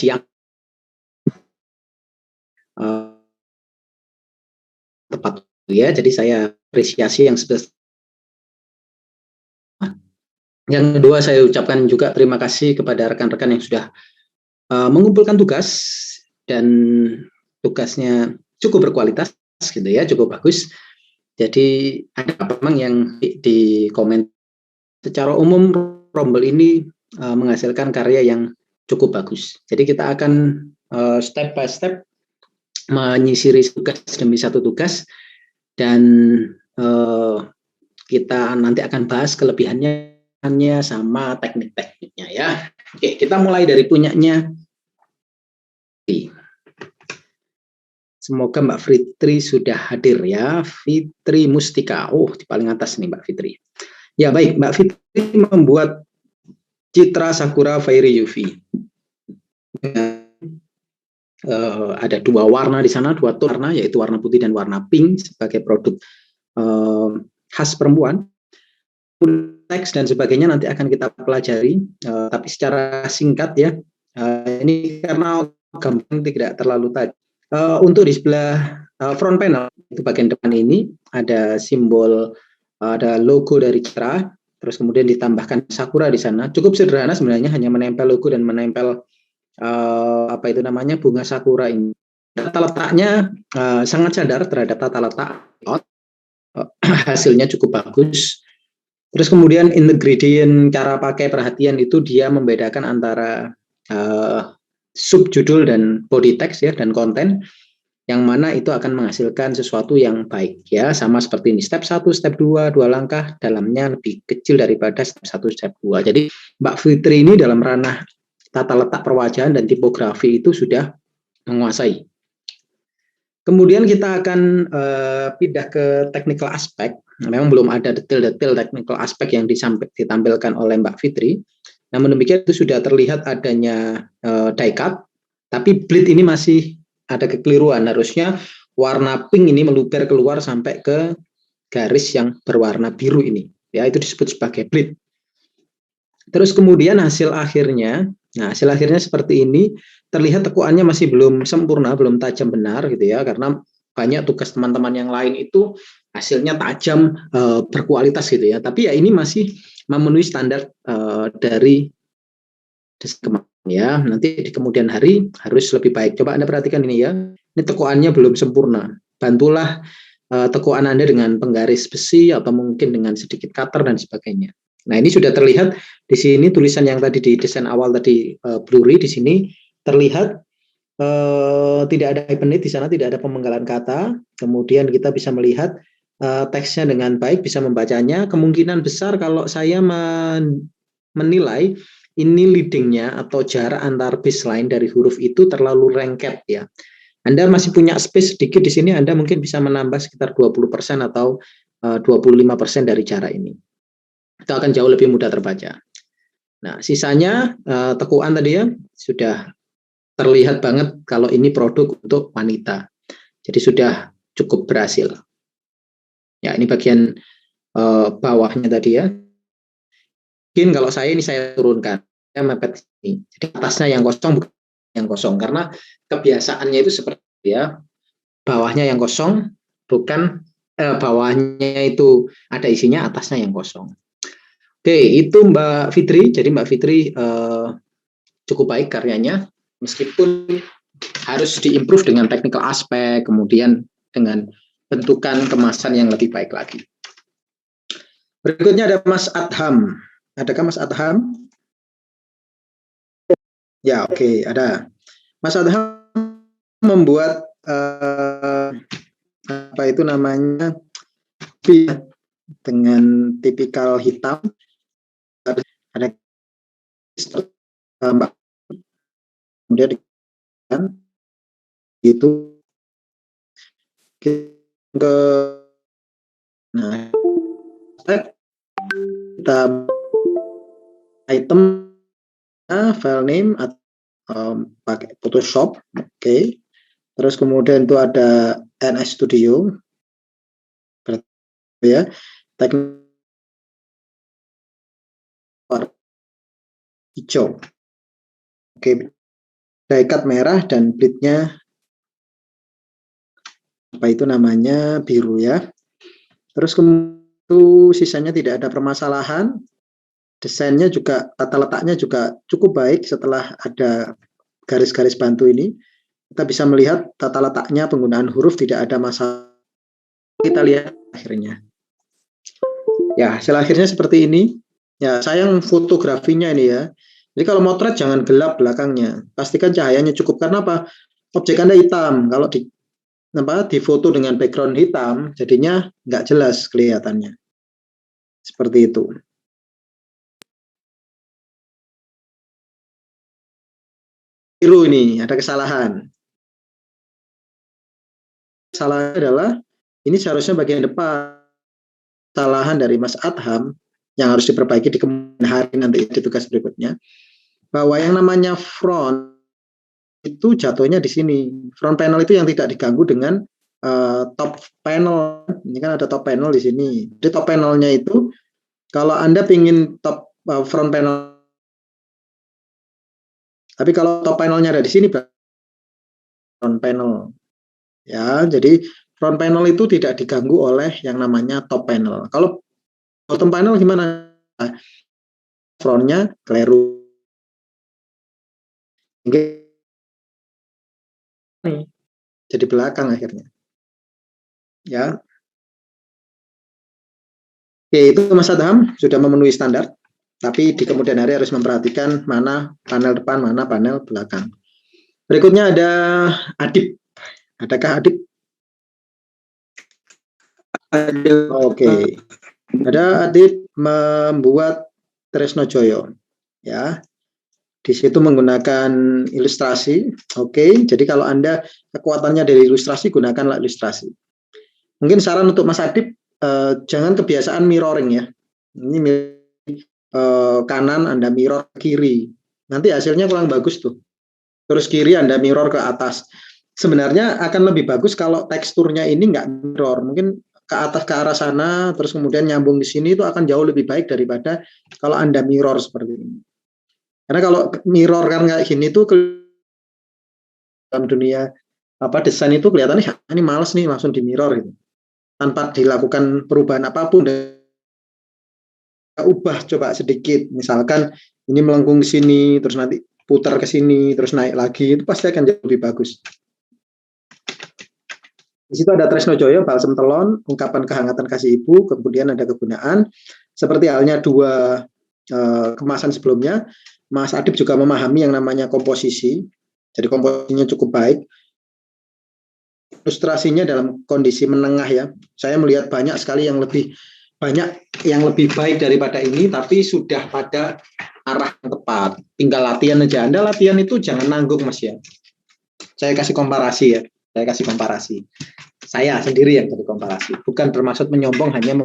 siang tepat ya. Jadi saya apresiasi yang sebesar. Yang kedua, saya ucapkan juga terima kasih kepada rekan-rekan yang sudah mengumpulkan tugas dan tugasnya cukup berkualitas gitu ya, cukup bagus. Jadi ada memang yang di komen secara umum Rombel ini menghasilkan karya yang cukup bagus. Jadi kita akan step by step menyisiri tugas demi satu tugas dan kita nanti akan bahas kelebihannya sama teknik-tekniknya ya. Oke, kita mulai dari punyanya. Semoga Mbak Fitri sudah hadir ya. Fitri Mustika. Oh, di paling atas nih Mbak Fitri. Ya baik, Mbak Fitri membuat Citra Sakura Fairy UV. Ada dua warna di sana, dua tone warna, yaitu warna putih dan warna pink sebagai produk khas perempuan. Teks dan sebagainya nanti akan kita pelajari, tapi secara singkat ya. Ini karena gambar tidak terlalu tajam. Untuk di sebelah front panel itu bagian depan ini ada simbol, ada logo dari Citra, terus kemudian ditambahkan Sakura di sana. Cukup sederhana sebenarnya, hanya menempel logo dan menempel bunga Sakura ini. Tata letaknya sangat sadar terhadap tata letak, hasilnya cukup bagus. Terus kemudian ingredient, cara pakai, perhatian itu dia membedakan antara subjudul dan body text ya, dan konten, yang mana itu akan menghasilkan sesuatu yang baik ya, sama seperti ini step 1, step 2, 2 langkah, dalamnya lebih kecil daripada step 1, step 2. Jadi Mbak Fitri ini dalam ranah tata letak perwajahan dan tipografi itu sudah menguasai. Kemudian kita akan pindah ke technical aspect. Memang belum ada detail-detail technical aspect yang ditampilkan oleh Mbak Fitri. Namun demikian itu sudah terlihat adanya die cut, tapi bleed ini masih ada kekeliruan. Harusnya warna pink ini meluber keluar sampai ke garis yang berwarna biru ini. Ya, itu disebut sebagai bleed. Terus kemudian hasil akhirnya seperti ini. Terlihat tekuannya masih belum sempurna, belum tajam benar gitu ya, karena banyak tugas teman-teman yang lain itu hasilnya tajam, berkualitas gitu ya. Tapi ya ini masih memenuhi standar dari desain ya. Nanti di kemudian hari harus lebih baik. Coba Anda perhatikan ini ya. Ini tekuannya belum sempurna. Bantulah tekuan Anda dengan penggaris besi atau mungkin dengan sedikit cutter dan sebagainya. Nah, ini sudah terlihat di sini tulisan yang tadi di desain awal tadi blurry, di sini terlihat tidak ada hyphenate di sana, tidak ada pemenggalan kata. Kemudian kita bisa melihat teksnya dengan baik, bisa membacanya. Kemungkinan besar kalau saya menilai ini leadingnya atau jarak antar baseline dari huruf itu terlalu lengket ya. Anda masih punya space sedikit di sini, Anda mungkin bisa menambah sekitar 20% atau 25% dari jarak ini. Itu akan jauh lebih mudah terbaca. Nah, sisanya tekuan tadi ya sudah terlihat banget kalau ini produk untuk wanita. Jadi sudah cukup berhasil. Ya, ini bagian bawahnya tadi ya. Mungkin kalau saya turunkan, saya mepet ini. Jadi atasnya yang kosong, bukan yang kosong, karena kebiasaannya itu seperti ya, bawahnya yang kosong, bukan bawahnya itu ada isinya, atasnya yang kosong. Oke, itu Mbak Fitri. Jadi Mbak Fitri cukup baik karyanya, meskipun harus diimprove dengan technical aspek, kemudian dengan bentukan kemasan yang lebih baik lagi. Berikutnya ada Mas Adham. Adakah Mas Adham? Ya, oke, ada. Mas Adham membuat apa itu namanya, dengan tipikal hitam. Ada Mbak, kemudian itu ke kita item file name atau pakai Photoshop, oke. Terus kemudian itu ada NS Studio, ya, teknik hijau, oke. die cut merah dan bleednya apa itu namanya biru ya. Terus kemudian sisanya tidak ada permasalahan. Desainnya juga, tata letaknya juga cukup baik setelah ada garis-garis bantu ini. Kita bisa melihat tata letaknya, penggunaan huruf tidak ada masalah. Kita lihat akhirnya. Ya, hasil akhirnya seperti ini. Ya, sayang fotografinya ini ya. Jadi kalau motret jangan gelap belakangnya. Pastikan cahayanya cukup. Karena apa? Objek Anda hitam. Kalau di foto dengan background hitam, jadinya nggak jelas kelihatannya. Seperti itu. Biru ini, ada kesalahan. Kesalahan adalah, ini seharusnya bagian depan. Kesalahan dari Mas Adham yang harus diperbaiki di kemudian hari nanti di tugas berikutnya. Bahwa yang namanya front itu jatuhnya di sini. Front panel itu yang tidak diganggu dengan top panel. Ini kan ada top panel di sini. Di top panelnya itu, kalau Anda ingin top front panel, tapi kalau top panelnya ada di sini, front panel. Ya, jadi front panel itu tidak diganggu oleh yang namanya top panel. Kalau bottom panel gimana? Frontnya keliru. Jadi belakang akhirnya. Ya, oke, itu Mas Adham sudah memenuhi standar, tapi di kemudian hari harus memperhatikan mana panel depan, mana panel belakang. Berikutnya ada Adib. Adakah Adib? Ada. Oke. Ada Adib membuat Tresno Joyo. Ya. Di situ menggunakan ilustrasi. Oke. Jadi kalau Anda kekuatannya dari ilustrasi, gunakanlah ilustrasi. Mungkin saran untuk Mas Adib, jangan kebiasaan mirroring ya. Ini kanan Anda mirror kiri. Nanti hasilnya kurang bagus tuh. Terus kiri Anda mirror ke atas. Sebenarnya akan lebih bagus kalau teksturnya ini nggak mirror. Mungkin ke atas ke arah sana, terus kemudian nyambung di sini, itu akan jauh lebih baik daripada kalau Anda mirror seperti ini. Karena kalau mirror kan kayak gini tuh, dalam dunia desain itu kelihatannya ini males nih, langsung di mirror gitu. Tanpa dilakukan perubahan apapun, ubah coba sedikit. Misalkan ini melengkung ke sini, terus nanti putar ke sini, terus naik lagi, itu pasti akan jauh lebih bagus. Di situ ada Tresno Joyo, balsam telon, ungkapan kehangatan kasih ibu, kemudian ada kegunaan. Seperti halnya dua kemasan sebelumnya, Mas Adib juga memahami yang namanya komposisi. Jadi komposisinya cukup baik. Ilustrasinya dalam kondisi menengah ya. Saya melihat banyak sekali yang lebih baik daripada ini, tapi sudah pada arah yang tepat. Tinggal latihan aja. Anda latihan itu jangan nanggung Mas ya. Saya kasih komparasi ya. Saya sendiri yang jadi komparasi. Bukan bermaksud menyombong, hanya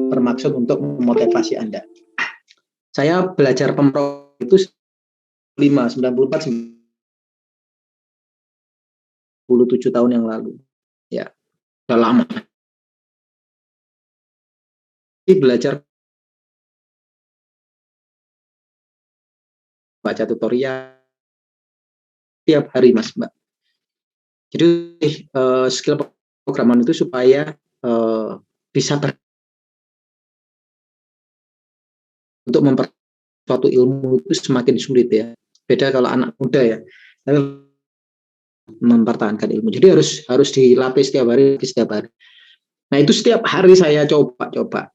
bermaksud untuk memotivasi Anda. Saya belajar pemro itu 94 97 tahun yang lalu. Ya, sudah lama. Belajar baca tutorial tiap hari Mas Mbak. Jadi skill programan itu supaya bisa untuk suatu ilmu itu semakin sulit ya. Beda kalau anak muda ya, mempertahankan ilmu. Jadi harus dilatih setiap hari. Nah itu setiap hari saya coba.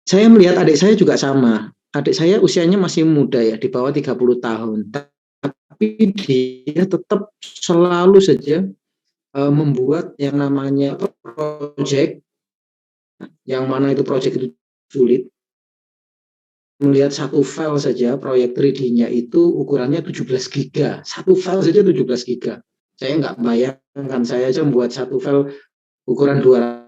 Saya melihat adik saya juga sama. Adik saya usianya masih muda ya, di bawah 30 tahun. Tapi dia tetap selalu saja membuat yang namanya project, yang mana itu project itu sulit. Melihat satu file saja, proyek 3D-nya itu ukurannya 17 giga. Satu file saja 17 giga. Saya nggak bayangkan, saya aja membuat satu file ukuran 12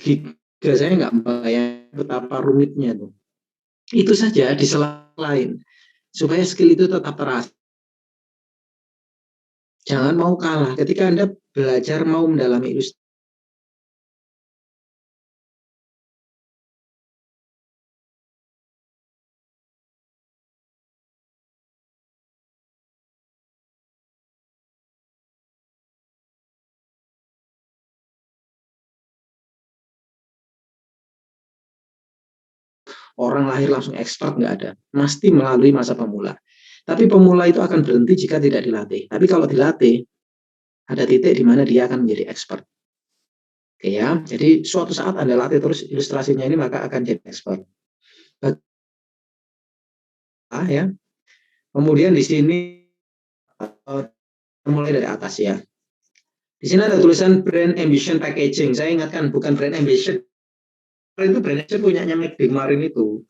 giga. Saya nggak bayangkan betapa rumitnya tuh. Itu saja di sela lain. Supaya skill itu tetap terasa. Jangan mau kalah. Ketika Anda belajar mau mendalami ilustrasi, orang lahir langsung expert, nggak ada. Mesti melalui masa pemula. Tapi pemula itu akan berhenti jika tidak dilatih. Tapi kalau dilatih, ada titik di mana dia akan menjadi expert. Oke ya, jadi suatu saat Anda latih terus ilustrasinya ini, maka akan jadi expert. Ya. Kemudian di sini mulai dari atas ya. Di sini ada tulisan brand ambition packaging. Saya ingatkan, bukan brand ambition. Itu brand ambition punyanya McD kemarin itu.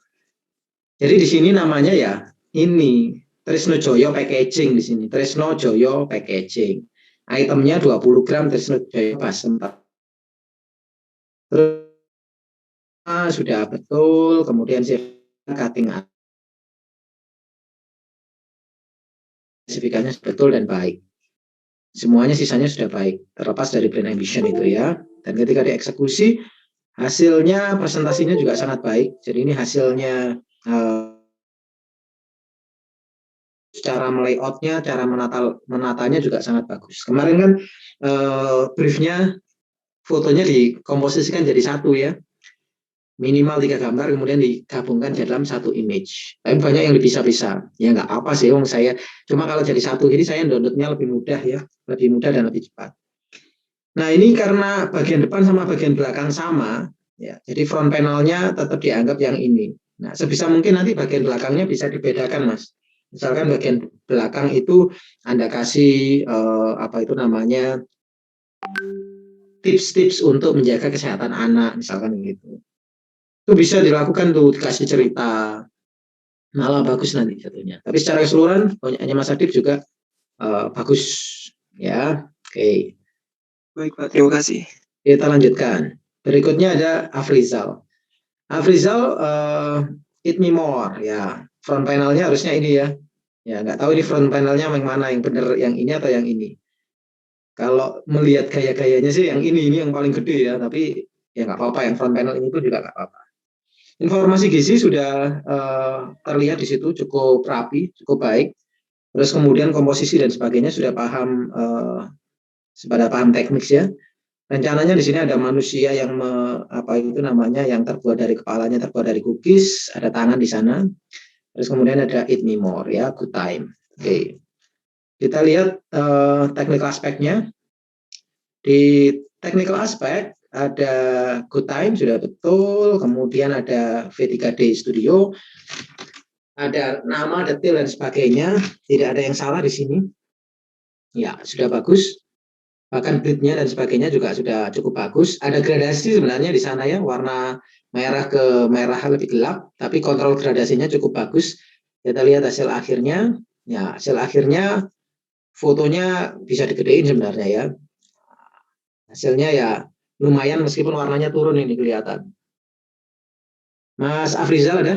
Jadi di sini namanya ya ini Trisno Joyo Packaging di sini. Trisno Joyo Packaging. Itemnya 20 gram Trisno Joyo pas 4. Terus sudah betul, kemudian cutting spesifikasinya betul dan baik. Semuanya sisanya sudah baik, terlepas dari brand ambition itu ya. Dan ketika dieksekusi, hasilnya presentasinya juga sangat baik. Jadi ini hasilnya cara layoutnya, cara menatanya juga sangat bagus. Kemarin kan briefnya, fotonya dikomposisikan jadi satu ya. Minimal 3 gambar kemudian digabungkan dalam satu image. Tapi banyak yang bisa-bisa. Ya nggak apa sih, saya cuma kalau jadi satu ini saya downloadnya lebih mudah ya, lebih mudah dan lebih cepat. Nah ini karena bagian depan sama bagian belakang sama, ya, jadi front panelnya tetap dianggap yang ini. Nah sebisa mungkin nanti bagian belakangnya bisa dibedakan mas. Misalkan bagian belakang itu Anda kasih apa itu namanya tips-tips untuk menjaga kesehatan anak, misalkan gitu. Itu bisa dilakukan tuh, dikasih cerita, malah bagus nanti jatuhnya. Tapi secara keseluruhan banyaknya Mas Adib juga bagus ya. Oke. Baik Pak, terima kasih. Kita lanjutkan. Berikutnya ada Afrizal. Afrizal Eat Me More ya. Front panelnya harusnya ini ya. Ya nggak tahu ini front panelnya yang mana, yang benar yang ini atau yang ini. Kalau melihat gaya-gayanya sih yang ini yang paling gede ya. Tapi ya nggak apa-apa, yang front panel ini pun juga nggak apa-apa. Informasi gizi sudah terlihat di situ cukup rapi, cukup baik. Terus kemudian komposisi dan sebagainya sudah paham, pada paham teknik ya. Rencananya di sini ada manusia yang apa itu namanya, yang terbuat dari kepalanya terbuat dari cookies, ada tangan di sana. Terus kemudian ada Eat Me More ya, Good Time. Oke. Kita lihat technical aspeknya. Di technical aspek ada Good Time sudah betul, kemudian ada V3D Studio, ada nama, detail dan sebagainya, tidak ada yang salah di sini. Ya, sudah bagus. Bahkan gridnya dan sebagainya juga sudah cukup bagus. Ada gradasi sebenarnya di sana ya, warna merah ke merah lebih gelap, tapi kontrol gradasinya cukup bagus. Kita lihat hasil akhirnya. Ya, hasil akhirnya fotonya bisa digedein sebenarnya ya. Hasilnya ya lumayan meskipun warnanya turun ini kelihatan. Mas Afrizal ada?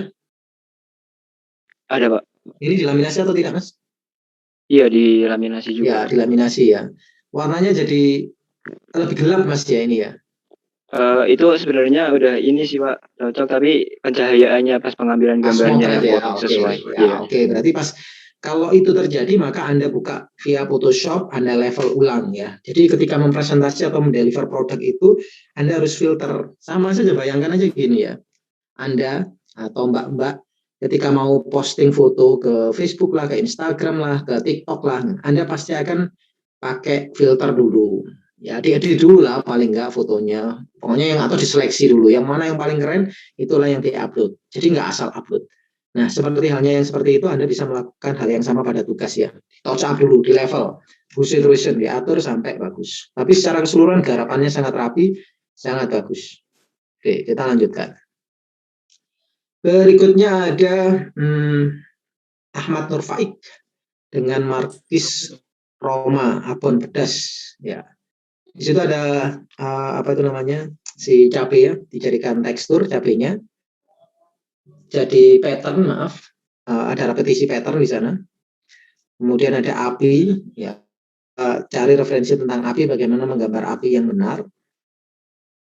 Ada Pak. Ini dilaminasi atau tidak Mas? Iya, dilaminasi juga. Ya, dilaminasi ya. Warnanya jadi lebih gelap Mas ya ini ya. Itu sebenarnya udah ini sih Pak, cocok, tapi pencahayaannya pas pengambilan gambarnya ya, kurang sesuai. Ya, oke. Berarti pas kalau itu terjadi maka Anda buka via Photoshop, Anda level ulang ya. Jadi ketika mempresentasi atau mendeliver produk itu Anda harus filter. Sama saja, bayangkan aja gini ya. Anda atau mbak-mbak ketika mau posting foto ke Facebook lah, ke Instagram lah, ke TikTok lah, Anda pasti akan pakai filter dulu. Ya, diedit dulu lah paling nggak fotonya. Pokoknya yang atau diseleksi dulu. Yang mana yang paling keren, itulah yang diupload. Jadi nggak asal upload. Nah, seperti halnya yang seperti itu, Anda bisa melakukan hal yang sama pada tugas ya. Touch up dulu di level. Bush situation diatur sampai bagus. Tapi secara keseluruhan garapannya sangat rapi, sangat bagus. Oke, kita lanjutkan. Berikutnya ada Ahmad Nur Faik dengan markis Roma Abon Pedas ya. Di situ ada apa itu namanya, si cabai ya, dijadikan tekstur cabainya jadi pattern, maaf, ada repetisi pattern di sana. Kemudian ada api ya, cari referensi tentang api, bagaimana menggambar api yang benar.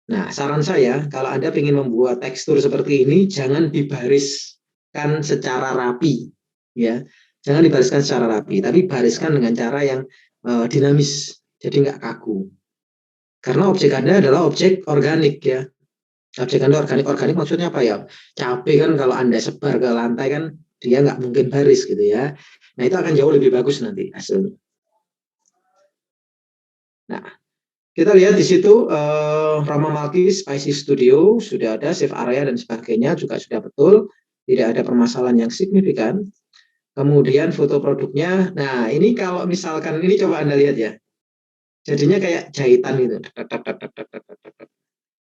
Nah, saran saya kalau Anda ingin membuat tekstur seperti ini, jangan dibariskan secara rapi ya. Jangan dibariskan secara rapi, tapi bariskan dengan cara yang dinamis, jadi nggak kaku. Karena objek Anda adalah objek organik ya. Objekan itu organik maksudnya apa ya? Cabai kan kalau Anda sebar ke lantai kan dia nggak mungkin baris gitu ya. Nah itu akan jauh lebih bagus nanti hasilnya. Nah kita lihat di situ Rama Malki Spicy Studio sudah ada, save area dan sebagainya juga sudah betul, tidak ada permasalahan yang signifikan. Kemudian foto produknya, nah ini kalau misalkan ini coba Anda lihat ya, jadinya kayak jahitan gitu.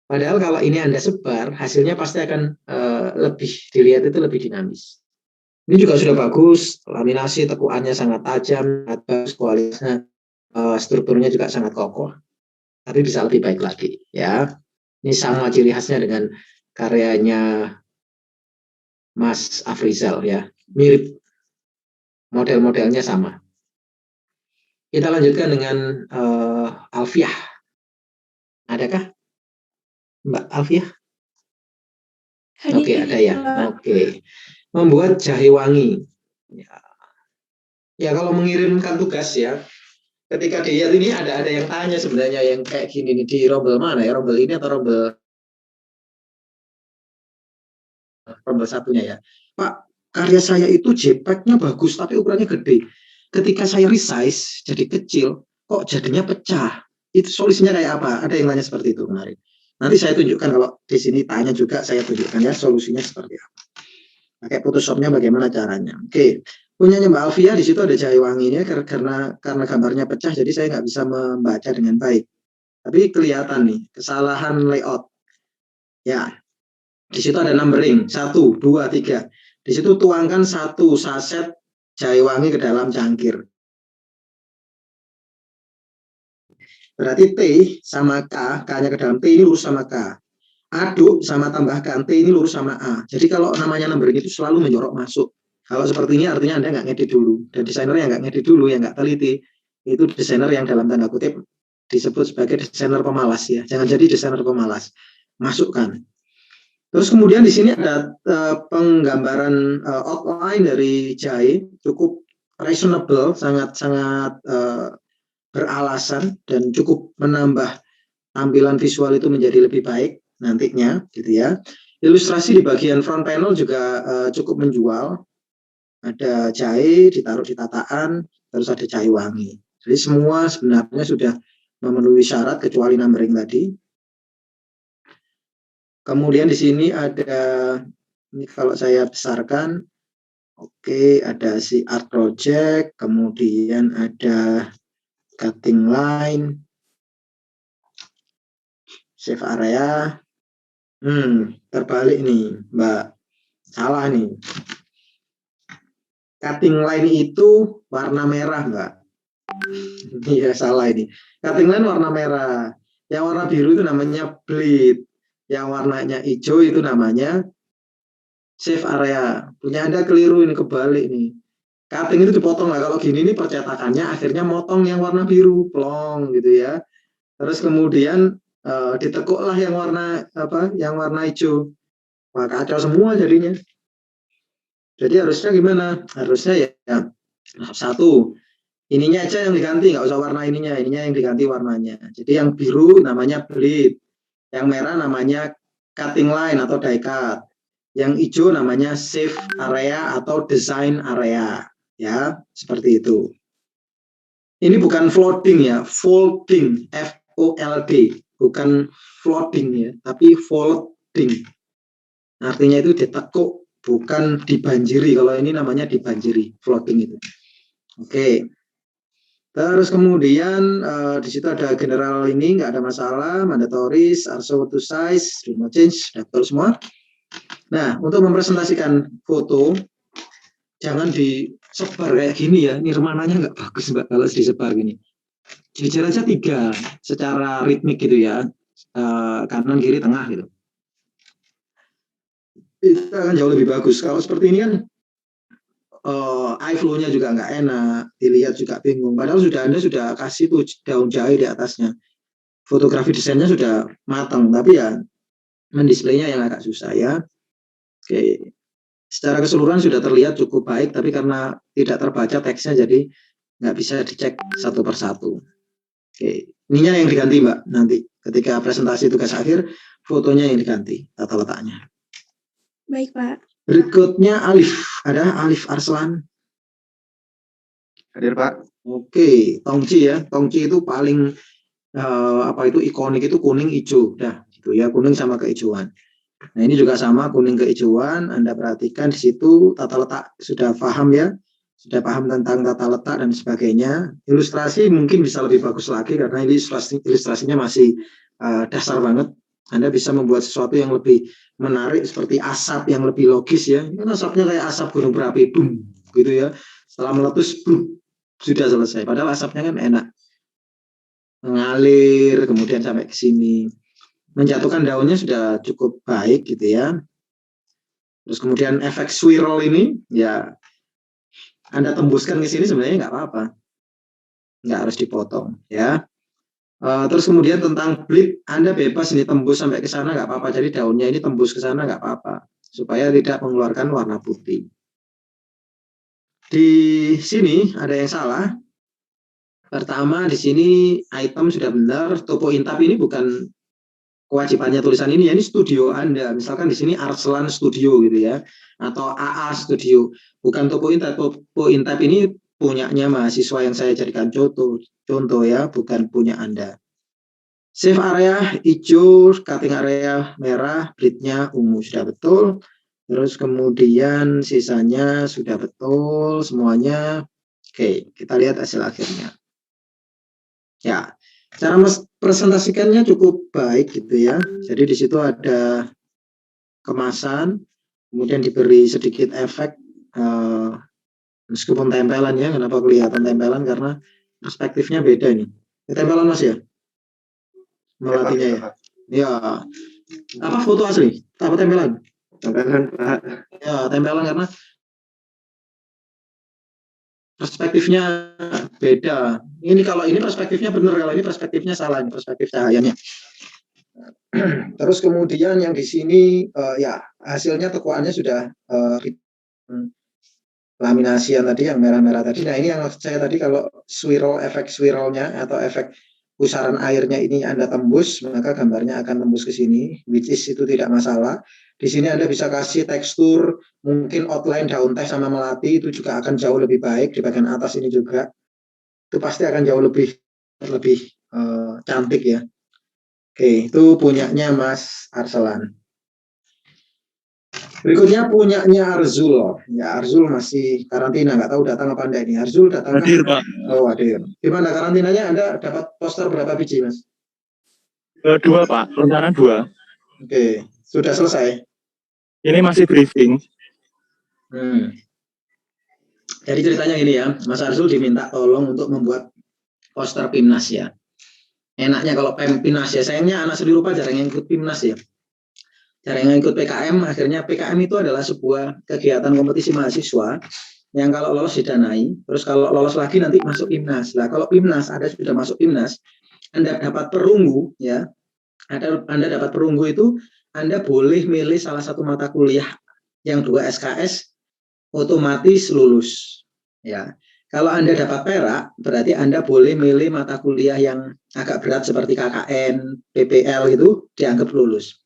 Padahal kalau ini Anda sebar, hasilnya pasti akan lebih dilihat itu lebih dinamis. Ini juga sudah bagus, laminasi tekuannya sangat tajam, bagus kualitasnya, strukturnya juga sangat kokoh, tapi bisa lebih baik lagi ya. Ini sama ciri khasnya dengan karyanya Mas Afrizal ya, mirip, model-modelnya sama. Kita lanjutkan dengan Alfiah. Adakah Mbak Alfiah? Oke, ada ya. Oke. Membuat jahe wangi. Ya. Ya kalau mengirimkan tugas ya, ketika dilihat ini ada yang tanya sebenarnya yang kayak gini nih, di rombel mana ya, rombel ini atau rombel satunya ya, Pak, karya saya itu JPEG-nya bagus tapi ukurannya gede, ketika saya resize jadi kecil kok jadinya pecah, itu solusinya kayak apa? Ada yang nanya seperti itu kemarin. Nanti saya tunjukkan, kalau di sini tanya juga saya tunjukkan ya solusinya seperti apa, pakai Photoshopnya bagaimana caranya. Oke, punyanya Mbak Alfia di situ ada jahe wanginya, karena gambarnya pecah jadi saya nggak bisa membaca dengan baik, tapi kelihatan nih kesalahan layout ya. Di situ ada numbering 1, 2, 3. Di situ tuangkan 1 saset jahe wangi ke dalam cangkir. Berarti T sama K, K-nya ke dalam T ini lurus sama K. Aduk sama tambahkan T ini lurus sama A. Jadi kalau namanya numbering itu selalu menjorok masuk. Kalau seperti ini artinya Anda nggak ngedit dulu. Dan desainer yang nggak ngedit dulu, yang nggak teliti, itu desainer yang dalam tanda kutip disebut sebagai desainer pemalas ya. Jangan jadi desainer pemalas. Masukkan. Terus kemudian di sini ada penggambaran outline dari jahe, cukup reasonable, sangat-sangat beralasan dan cukup menambah tampilan visual itu menjadi lebih baik nantinya, gitu ya. Ilustrasi di bagian front panel juga cukup menjual. Ada jahe ditaruh di tataan, terus ada jahe wangi. Jadi semua sebenarnya sudah memenuhi syarat kecuali numbering tadi. Kemudian di sini ada, ini kalau saya besarkan, oke, ada si art project, kemudian ada cutting line, save area. Terbalik nih, Mbak. Salah nih. Cutting line itu warna merah, Mbak. Iya, salah ini. Cutting line warna merah. Yang warna biru itu namanya bleed. Yang warnanya hijau itu namanya save area. Punya Anda keliru ini, kebalik nih. Cutting itu dipotong lah. Kalau gini nih percetakannya akhirnya motong yang warna biru, plong gitu ya. Terus kemudian ditekuklah yang warna apa? Yang warna hijau. Wah, kacau semua jadinya. Jadi harusnya gimana? Harusnya ya satu, ininya aja yang diganti, nggak usah warna ininya yang diganti warnanya. Jadi yang biru namanya bleed, yang merah namanya cutting line atau die cut, yang hijau namanya save area atau design area, ya seperti itu. Ini bukan floating ya, folding, FOLD, bukan floating ya, tapi folding. Artinya itu ditekuk, bukan dibanjiri. Kalau ini namanya dibanjiri, floating itu. Oke. Terus kemudian di situ ada general ini, nggak ada masalah, mandatories, also to size, do not change, betul semua. Nah, untuk mempresentasikan foto, jangan disebar kayak gini ya, nirmananya nggak bagus Mbak kalau disebar gini. Jejer aja 3 secara ritmik gitu ya, kanan, kiri, tengah gitu. Itu akan jauh lebih bagus. Kalau seperti ini kan eye flow-nya juga nggak enak, dilihat juga bingung. Padahal Anda sudah kasih tuh daun jahe di atasnya. Fotografi desainnya sudah matang, tapi ya mendisplaynya yang agak susah ya. Oke. Secara keseluruhan sudah terlihat cukup baik, tapi karena tidak terbaca teksnya jadi nggak bisa dicek satu persatu. Oke, ininya yang diganti Mbak, nanti ketika presentasi tugas akhir, fotonya yang diganti, tata letaknya. Baik, Pak. Berikutnya Alif, ada Alif Arslan. Hadir Pak. Oke, Tongci ya, Tongci itu paling ikonik itu kuning hijau, dah gitu ya, kuning sama kehijauan. Nah ini juga sama kuning kehijauan, Anda perhatikan di situ tata letak sudah paham ya, sudah paham tentang tata letak dan sebagainya. Ilustrasi mungkin bisa lebih bagus lagi karena ini ilustrasinya masih dasar banget. Anda bisa membuat sesuatu yang lebih menarik seperti asap yang lebih logis ya. Ini kan asapnya kayak asap gunung berapi, boom, gitu ya. Setelah meletus, boom, sudah selesai. Padahal asapnya kan enak, mengalir kemudian sampai ke sini. Menjatuhkan daunnya sudah cukup baik gitu ya. Terus kemudian efek swirl ini ya Anda tembuskan ke sini sebenarnya nggak apa-apa, nggak harus dipotong ya. Terus kemudian tentang bleed, Anda bebas ini tembus sampai ke sana nggak apa-apa. Jadi daunnya ini tembus ke sana nggak apa-apa supaya tidak mengeluarkan warna putih. Di sini ada yang salah. Pertama di sini item sudah benar, topo intap ini bukan kewajibannya tulisan ini ya, ini studio Anda. Misalkan di sini Arslan Studio gitu ya, atau AA Studio. Bukan Topo Intap. Topo Intap ini punyanya mahasiswa yang saya jadikan contoh ya, bukan punya Anda. Save area hijau, cutting area merah, bleednya ungu sudah betul. Terus kemudian sisanya sudah betul semuanya. Oke, kita lihat hasil akhirnya. Ya, cara presentasikannya cukup baik gitu ya. Jadi di situ ada kemasan, kemudian diberi sedikit efek meskipun tempelan ya. Kenapa kelihatan tempelan? Karena perspektifnya beda nih. Tempelan Mas ya? Melatihnya ya. Ya. Apa foto asli? Apa tempelan? Tempelan Pak. Ya, tempelan karena perspektifnya beda. Ini kalau ini perspektifnya benar, kalau ini perspektifnya salah, ini perspektif cahayanya. Terus kemudian yang di sini ya hasilnya tekuannya sudah laminasian tadi yang merah-merah tadi. Nah ini yang maksud saya tadi, kalau swirl, efek swirlnya atau efek pusaran airnya ini Anda tembus, maka gambarnya akan tembus ke sini, which is itu tidak masalah. Di sini Anda bisa kasih tekstur, mungkin outline daun teh sama melati itu juga akan jauh lebih baik. Di bagian atas ini juga itu pasti akan jauh lebih cantik ya. Oke, itu punyanya Mas Arslan. Berikutnya punyanya Arzul. Ya, Arzul masih karantina, nggak tahu datang apa enggak ini. Arzul datang? Hadir Pak. Oh, hadir. Gimana karantinanya? Anda dapat poster berapa biji, Mas? 2 Pak, rencana 2. Oke, sudah selesai. Ini masih briefing. Jadi ceritanya gini ya, Mas Arzul diminta tolong untuk membuat poster PIMNAS ya. Enaknya kalau PIMNAS ya, sayangnya anak seni rupa jarang yang ikut PIMNAS ya. Jarang yang ikut PKM, akhirnya PKM itu adalah sebuah kegiatan kompetisi mahasiswa yang kalau lolos didanai, terus kalau lolos lagi nanti masuk PIMNAS. Nah, kalau PIMNAS, Anda sudah masuk PIMNAS, Anda dapat perunggu ya. Anda dapat perunggu itu, Anda boleh milih salah satu mata kuliah yang 2 SKS, otomatis lulus ya. Kalau Anda dapat perak, berarti Anda boleh milih mata kuliah yang agak berat seperti KKN, PPL itu dianggap lulus.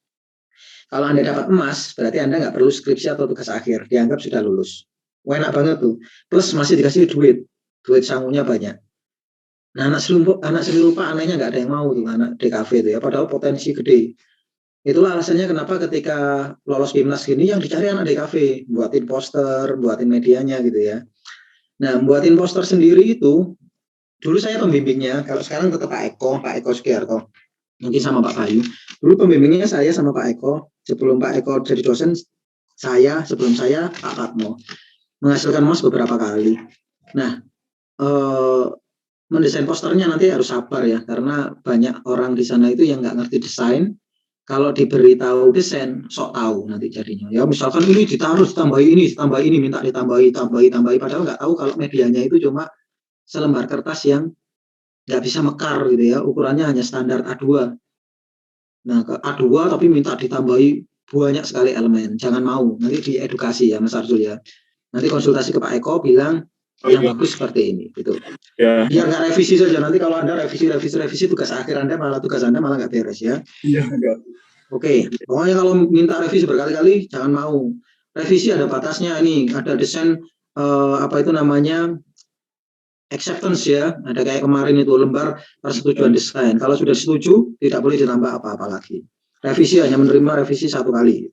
Kalau Anda dapat emas, berarti Anda nggak perlu skripsi atau tugas akhir, dianggap sudah lulus. Wah, enak banget tuh. Plus masih dikasih duit sangunya banyak. Nah, anak seni rupa anehnya nggak ada yang mau tuh, anak DKV itu ya, padahal potensi gede. Itulah alasannya kenapa ketika lolos PIMNAS gini yang dicari anak DKV, buatin poster, buatin medianya gitu ya. Nah, buatin poster sendiri itu, dulu saya pembimbingnya, kalau sekarang tetap Pak Eko Sugiarto, mungkin sama Pak Bayu. Dulu pembimbingnya saya sama Pak Eko, sebelum Pak Eko jadi dosen, sebelum saya Pak Patmo, menghasilkan mas beberapa kali. Nah, mendesain posternya nanti harus sabar ya, karena banyak orang di sana itu yang nggak ngerti desain. Kalau diberi tahu desain, sok tahu nanti jadinya. Ya misalkan ini ditaruh, ditambah ini, minta ditambahi, padahal nggak tahu kalau medianya itu cuma selembar kertas yang nggak bisa mekar gitu ya, ukurannya hanya standar A2. Nah ke A2 tapi minta ditambahi banyak sekali elemen, jangan mau, nanti diedukasi ya Mas Arzul ya. Nanti konsultasi ke Pak Eko bilang, yang bagus seperti ini gitu. Ya. Biar nggak revisi saja, nanti kalau Anda revisi tugas akhir Anda malah nggak beres ya. Iya. Oke, pokoknya kalau minta revisi berkali-kali jangan mau. Revisi ada batasnya, ini ada desain apa itu namanya acceptance ya, ada kayak kemarin itu lembar persetujuan desain. Kalau sudah setuju tidak boleh ditambah apa-apa lagi. Revisi hanya menerima revisi 1 kali.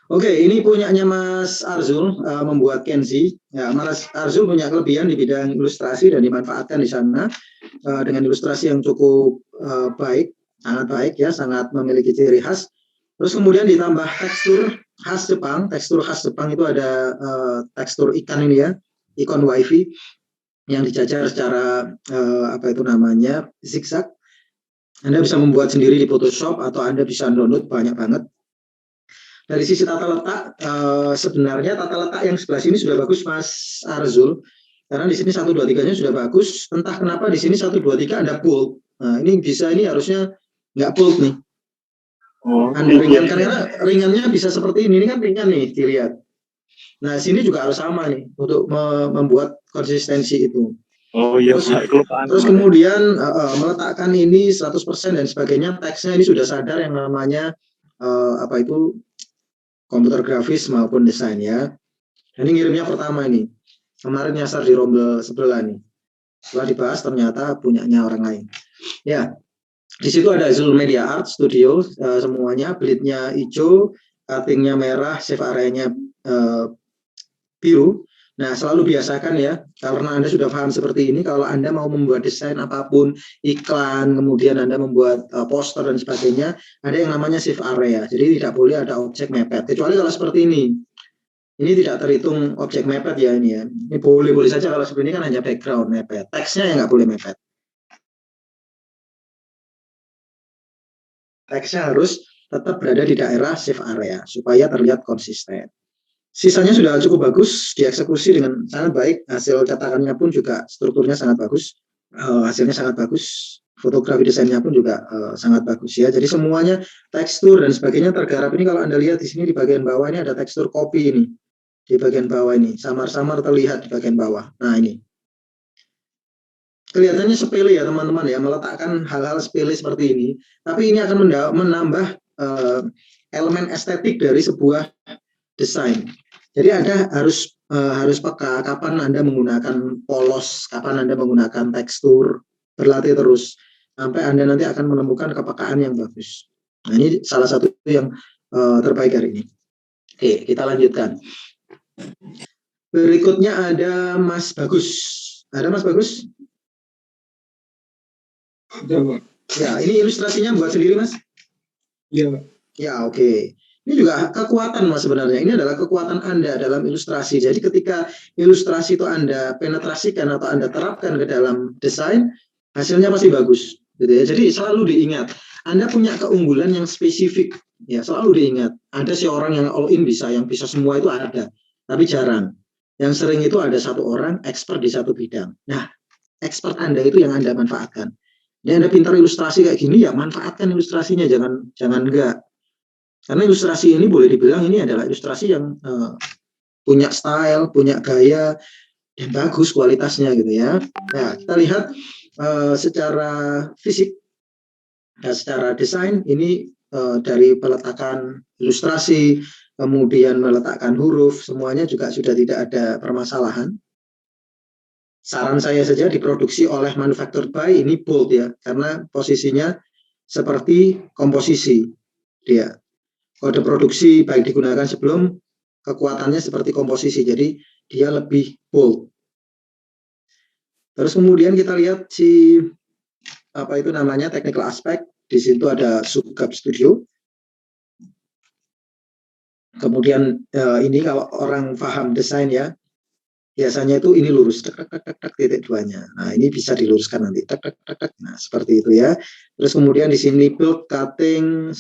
Oke, ini punyanya Mas Arzul, membuat Kenzi. Ya, Mas Arzul punya kelebihan di bidang ilustrasi dan dimanfaatkan di sana dengan ilustrasi yang cukup baik, sangat baik ya, sangat memiliki ciri khas. Terus kemudian ditambah tekstur khas Jepang. Tekstur khas Jepang itu ada tekstur ikan ini ya, ikon wifi yang dijajar secara apa itu namanya zigzag. Anda bisa membuat sendiri di Photoshop atau Anda bisa download banyak banget. Dari sisi tata letak, sebenarnya tata letak yang sebelah sini sudah bagus Mas Arzul, karena di sini 1, 2, 3-nya sudah bagus. Entah kenapa di sini 1, 2, 3 Anda bold. Nah, ini harusnya nggak bold nih. Anda ringankan, karena ringannya bisa seperti ini kan ringan nih, dilihat. Nah, sini juga harus sama nih, untuk membuat konsistensi itu. Oh iya, terus kemudian meletakkan ini 100% dan sebagainya, teksnya ini sudah sadar yang namanya apa itu komputer grafis maupun desain ya. Ini ngirimnya pertama ini. Kemarin nyasar di rombel sebelah nih. Setelah dibahas ternyata punyanya orang lain. Ya, di situ ada Zul Media Art Studio, semuanya bleednya hijau, cuttingnya merah, save area-nya biru. Nah, selalu biasakan ya, karena Anda sudah paham seperti ini, kalau Anda mau membuat desain apapun, iklan, kemudian Anda membuat poster dan sebagainya, ada yang namanya shift area. Jadi tidak boleh ada objek mepet, kecuali kalau seperti ini. Ini tidak terhitung objek mepet ya ini ya. Ini boleh saja kalau seperti ini kan hanya background mepet. Teksnya yang nggak boleh mepet. Teksnya harus tetap berada di daerah shift area supaya terlihat konsisten. Sisanya sudah cukup bagus, dieksekusi dengan sangat baik, hasil cetakannya pun juga strukturnya sangat bagus, hasilnya sangat bagus, fotografi desainnya pun juga sangat bagus ya. Jadi semuanya tekstur dan sebagainya tergarap. Ini kalau Anda lihat di sini di bagian bawah ini ada tekstur kopi ini, di bagian bawah ini, samar-samar terlihat di bagian bawah. Nah ini, kelihatannya sepele ya teman-teman ya, meletakkan hal-hal sepele seperti ini, tapi ini akan menambah elemen estetik dari sebuah desain. Jadi Anda harus peka kapan Anda menggunakan polos, kapan Anda menggunakan tekstur, berlatih terus sampai Anda nanti akan menemukan kepekaan yang bagus. Nah, ini salah satu yang terbaik hari ini. Oke, kita lanjutkan. Berikutnya ada Mas Bagus. Ada Mas Bagus? Ya, ini ilustrasinya buat sendiri Mas? Iya, Pak. Ya, oke. Ini juga kekuatan Mas sebenarnya. Ini adalah kekuatan Anda dalam ilustrasi. Jadi ketika ilustrasi itu Anda penetrasikan atau Anda terapkan ke dalam desain, hasilnya pasti bagus. Gitu ya. Jadi selalu diingat, Anda punya keunggulan yang spesifik. Ya, selalu diingat. Ada seorang yang all in bisa, yang bisa semua itu ada. Tapi jarang. Yang sering itu ada satu orang expert di satu bidang. Nah, expert Anda itu yang Anda manfaatkan. Ini Anda pintar ilustrasi kayak gini, ya manfaatkan ilustrasinya, jangan enggak. Karena ilustrasi ini boleh dibilang ini adalah ilustrasi yang punya style, punya gaya, dan bagus kualitasnya gitu ya. Nah, kita lihat secara fisik, dan secara desain ini dari peletakan ilustrasi, kemudian meletakkan huruf, semuanya juga sudah tidak ada permasalahan. Saran saya saja diproduksi oleh manufactured by ini bold ya, karena posisinya seperti komposisi dia. Kode produksi baik digunakan sebelum, kekuatannya seperti komposisi, jadi dia lebih bold. Terus kemudian kita lihat si apa itu namanya technical aspect. Di situ ada SUBGAP Studio. Kemudian ini kalau orang paham desain ya, biasanya itu ini lurus, titik duanya. Nah ini bisa diluruskan nanti, nah seperti itu ya. Terus kemudian di sini build, cutting,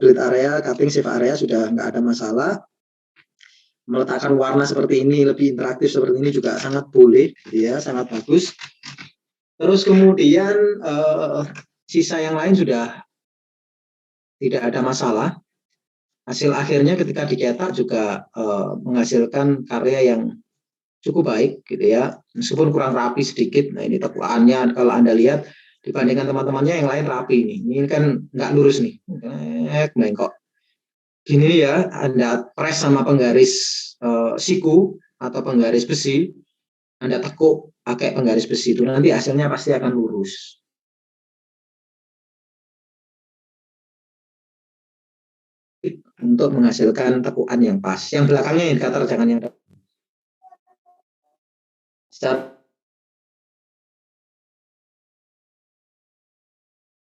bleed area, cutting, shape area sudah nggak ada masalah. Meletakkan warna seperti ini, lebih interaktif seperti ini juga sangat boleh, ya sangat bagus. Terus kemudian sisa yang lain sudah tidak ada masalah. Hasil akhirnya ketika dicetak juga menghasilkan karya yang cukup baik gitu ya, meskipun kurang rapi sedikit. Nah ini tekuannya kalau Anda lihat dibandingkan teman-temannya yang lain rapi nih, ini kan nggak lurus nih, bengkok. Gini ya, Anda press sama penggaris siku atau penggaris besi, Anda tekuk pakai penggaris besi itu, nanti hasilnya pasti akan lurus. Untuk menghasilkan tekuan yang pas. Yang belakangnya indikator, jangan yang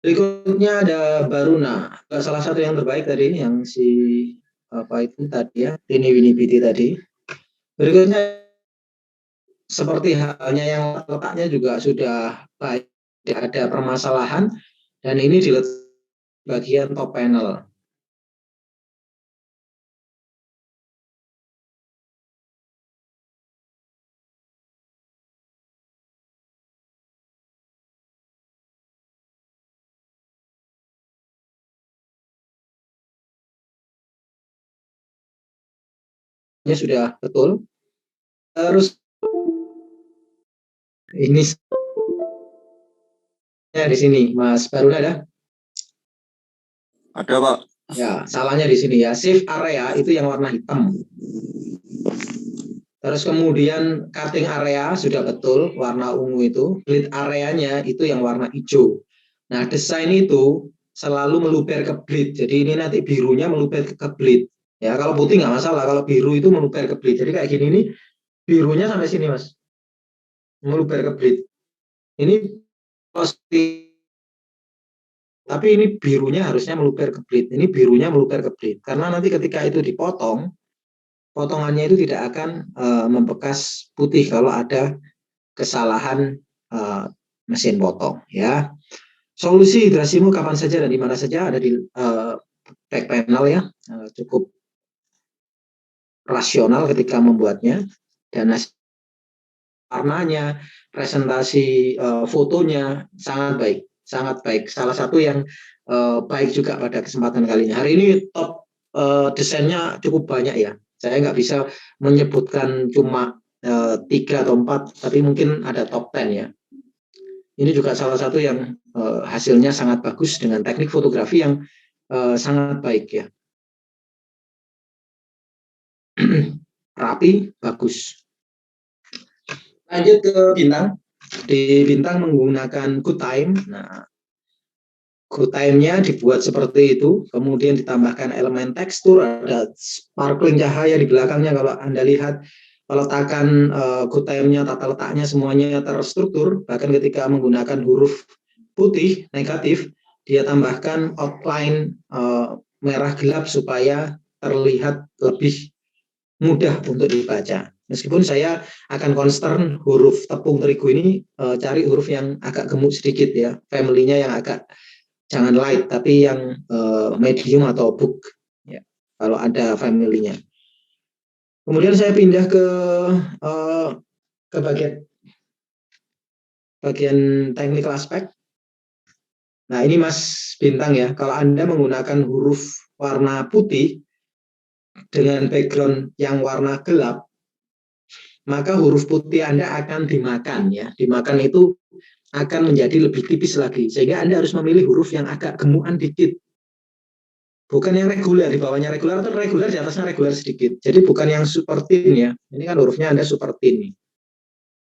berikutnya ada Baruna, salah satu yang terbaik tadi yang si apa itu tadi ya, Tini Winibiti tadi. Berikutnya seperti halnya yang letaknya juga sudah baik, tidak ada permasalahan, dan ini di bagian top panel. Ini sudah betul. Terus ini di sini, Mas Baruna ada? Ada, Pak. Ya, salahnya di sini ya. Shift area itu yang warna hitam. Terus kemudian cutting area sudah betul, warna ungu itu. Bleed areanya itu yang warna hijau. Nah, desain itu selalu meluber ke bleed. Jadi ini nanti birunya meluber ke bleed. Ya, kalau putih nggak masalah. Kalau biru itu meluber ke bleed. Jadi kayak gini nih, birunya sampai sini, Mas. Meluber ke bleed. Ini positif. Tapi ini birunya harusnya meluber ke bleed. Ini birunya meluber ke bleed. Karena nanti ketika itu dipotong, potongannya itu tidak akan membekas putih kalau ada kesalahan mesin potong. Ya. Solusi hidrasimu kapan saja dan di mana saja ada di back panel ya, cukup rasional ketika membuatnya, dan warnanya, presentasi fotonya sangat baik, sangat baik. Salah satu yang baik juga pada kesempatan kali ini. Hari ini top desainnya cukup banyak ya. Saya nggak bisa menyebutkan cuma 3 atau 4, tapi mungkin ada top 10 ya. Ini juga salah satu yang hasilnya sangat bagus dengan teknik fotografi yang sangat baik ya. Rapi, bagus. Lanjut ke bintang. Di bintang menggunakan QuickTime. Nah, QuickTime-nya dibuat seperti itu, kemudian ditambahkan elemen tekstur, ada sparkling cahaya di belakangnya. Kalau Anda lihat peletakan QuickTime-nya, tata letaknya semuanya terstruktur. Bahkan ketika menggunakan huruf putih negatif, dia tambahkan outline merah gelap supaya terlihat lebih mudah untuk dibaca. Meskipun saya akan concern huruf tepung terigu ini, cari huruf yang agak gemuk sedikit ya, family-nya yang agak jangan light, tapi yang medium atau book ya, kalau ada family-nya. Kemudian saya pindah ke bagian technical aspek. Nah ini Mas Bintang ya, kalau Anda menggunakan huruf warna putih dengan background yang warna gelap, maka huruf putih Anda akan dimakan ya. Dimakan itu akan menjadi lebih tipis lagi, sehingga Anda harus memilih huruf yang agak gemukan dikit. Bukan yang reguler, di bawahnya reguler atau reguler di atasnya reguler sedikit. Jadi bukan yang super thin ya. Ini kan hurufnya Anda super thin nih.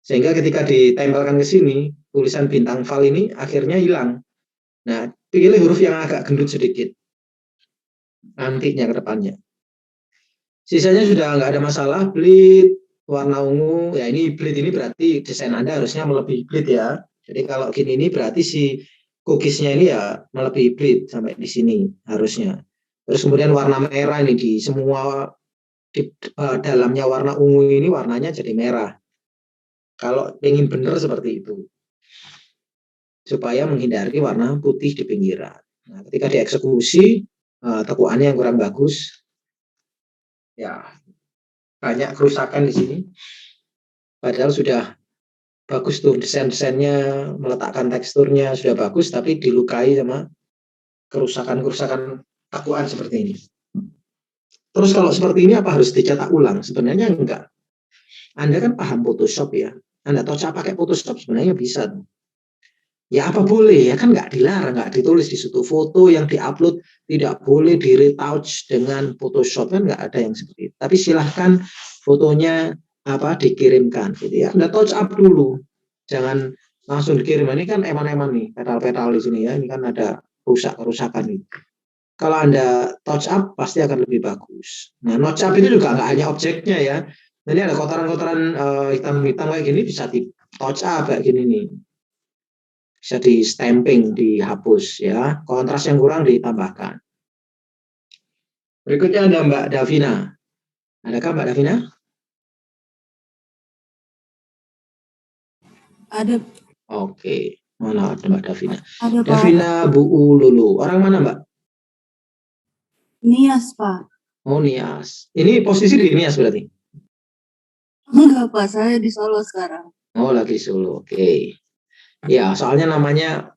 Sehingga ketika ditempelkan ke sini, tulisan bintang val ini akhirnya hilang. Nah, pilih huruf yang agak gendut sedikit nantinya ke depannya. Sisanya sudah nggak ada masalah. Bleed, warna ungu, ya ini bleed ini berarti desain Anda harusnya melebihi bleed ya. Jadi kalau gini ini berarti si cookiesnya ini ya melebihi bleed sampai di sini harusnya. Terus kemudian warna merah ini di semua di dalamnya warna ungu ini warnanya jadi merah. Kalau ingin benar seperti itu, supaya menghindari warna putih di pinggiran. Nah, ketika dieksekusi tekuannya yang kurang bagus, ya banyak kerusakan di sini. Padahal sudah bagus tuh desain-desainnya, meletakkan teksturnya sudah bagus, tapi dilukai sama kerusakan-kerusakan tekuan seperti ini. Terus kalau seperti ini apa harus dicetak ulang? Sebenarnya enggak. Anda kan paham Photoshop ya. Anda touch up pakai Photoshop sebenarnya bisa. Ya apa boleh ya kan nggak dilarang, nggak ditulis di situ foto yang diupload tidak boleh di retouch dengan Photoshop kan nggak ada yang seperti itu. Tapi silahkan fotonya dikirimkan gitu ya. Anda touch up dulu, jangan langsung dikirim. Ini kan eman-eman nih petal-petal di sini ya. Ini kan ada kerusakan nih. Kalau Anda touch up pasti akan lebih bagus. Nah, touch up itu juga nggak hanya objeknya ya. Ini ada kotoran-kotoran hitam-hitam kayak gini bisa di touch up kayak gini nih. Bisa di stamping, dihapus ya. Kontras yang kurang ditambahkan. Berikutnya ada Mbak Davina. Adakah Mbak Davina? Ada. Oke, mana ada Mbak Davina? Ada, Pak. Davina Bu Lulu. Orang mana Mbak? Nias, Pak. Oh, Nias. Ini posisi di Nias berarti? Enggak, Pak. Saya di Solo sekarang. Oh, lagi Solo. Oke. Ya, soalnya namanya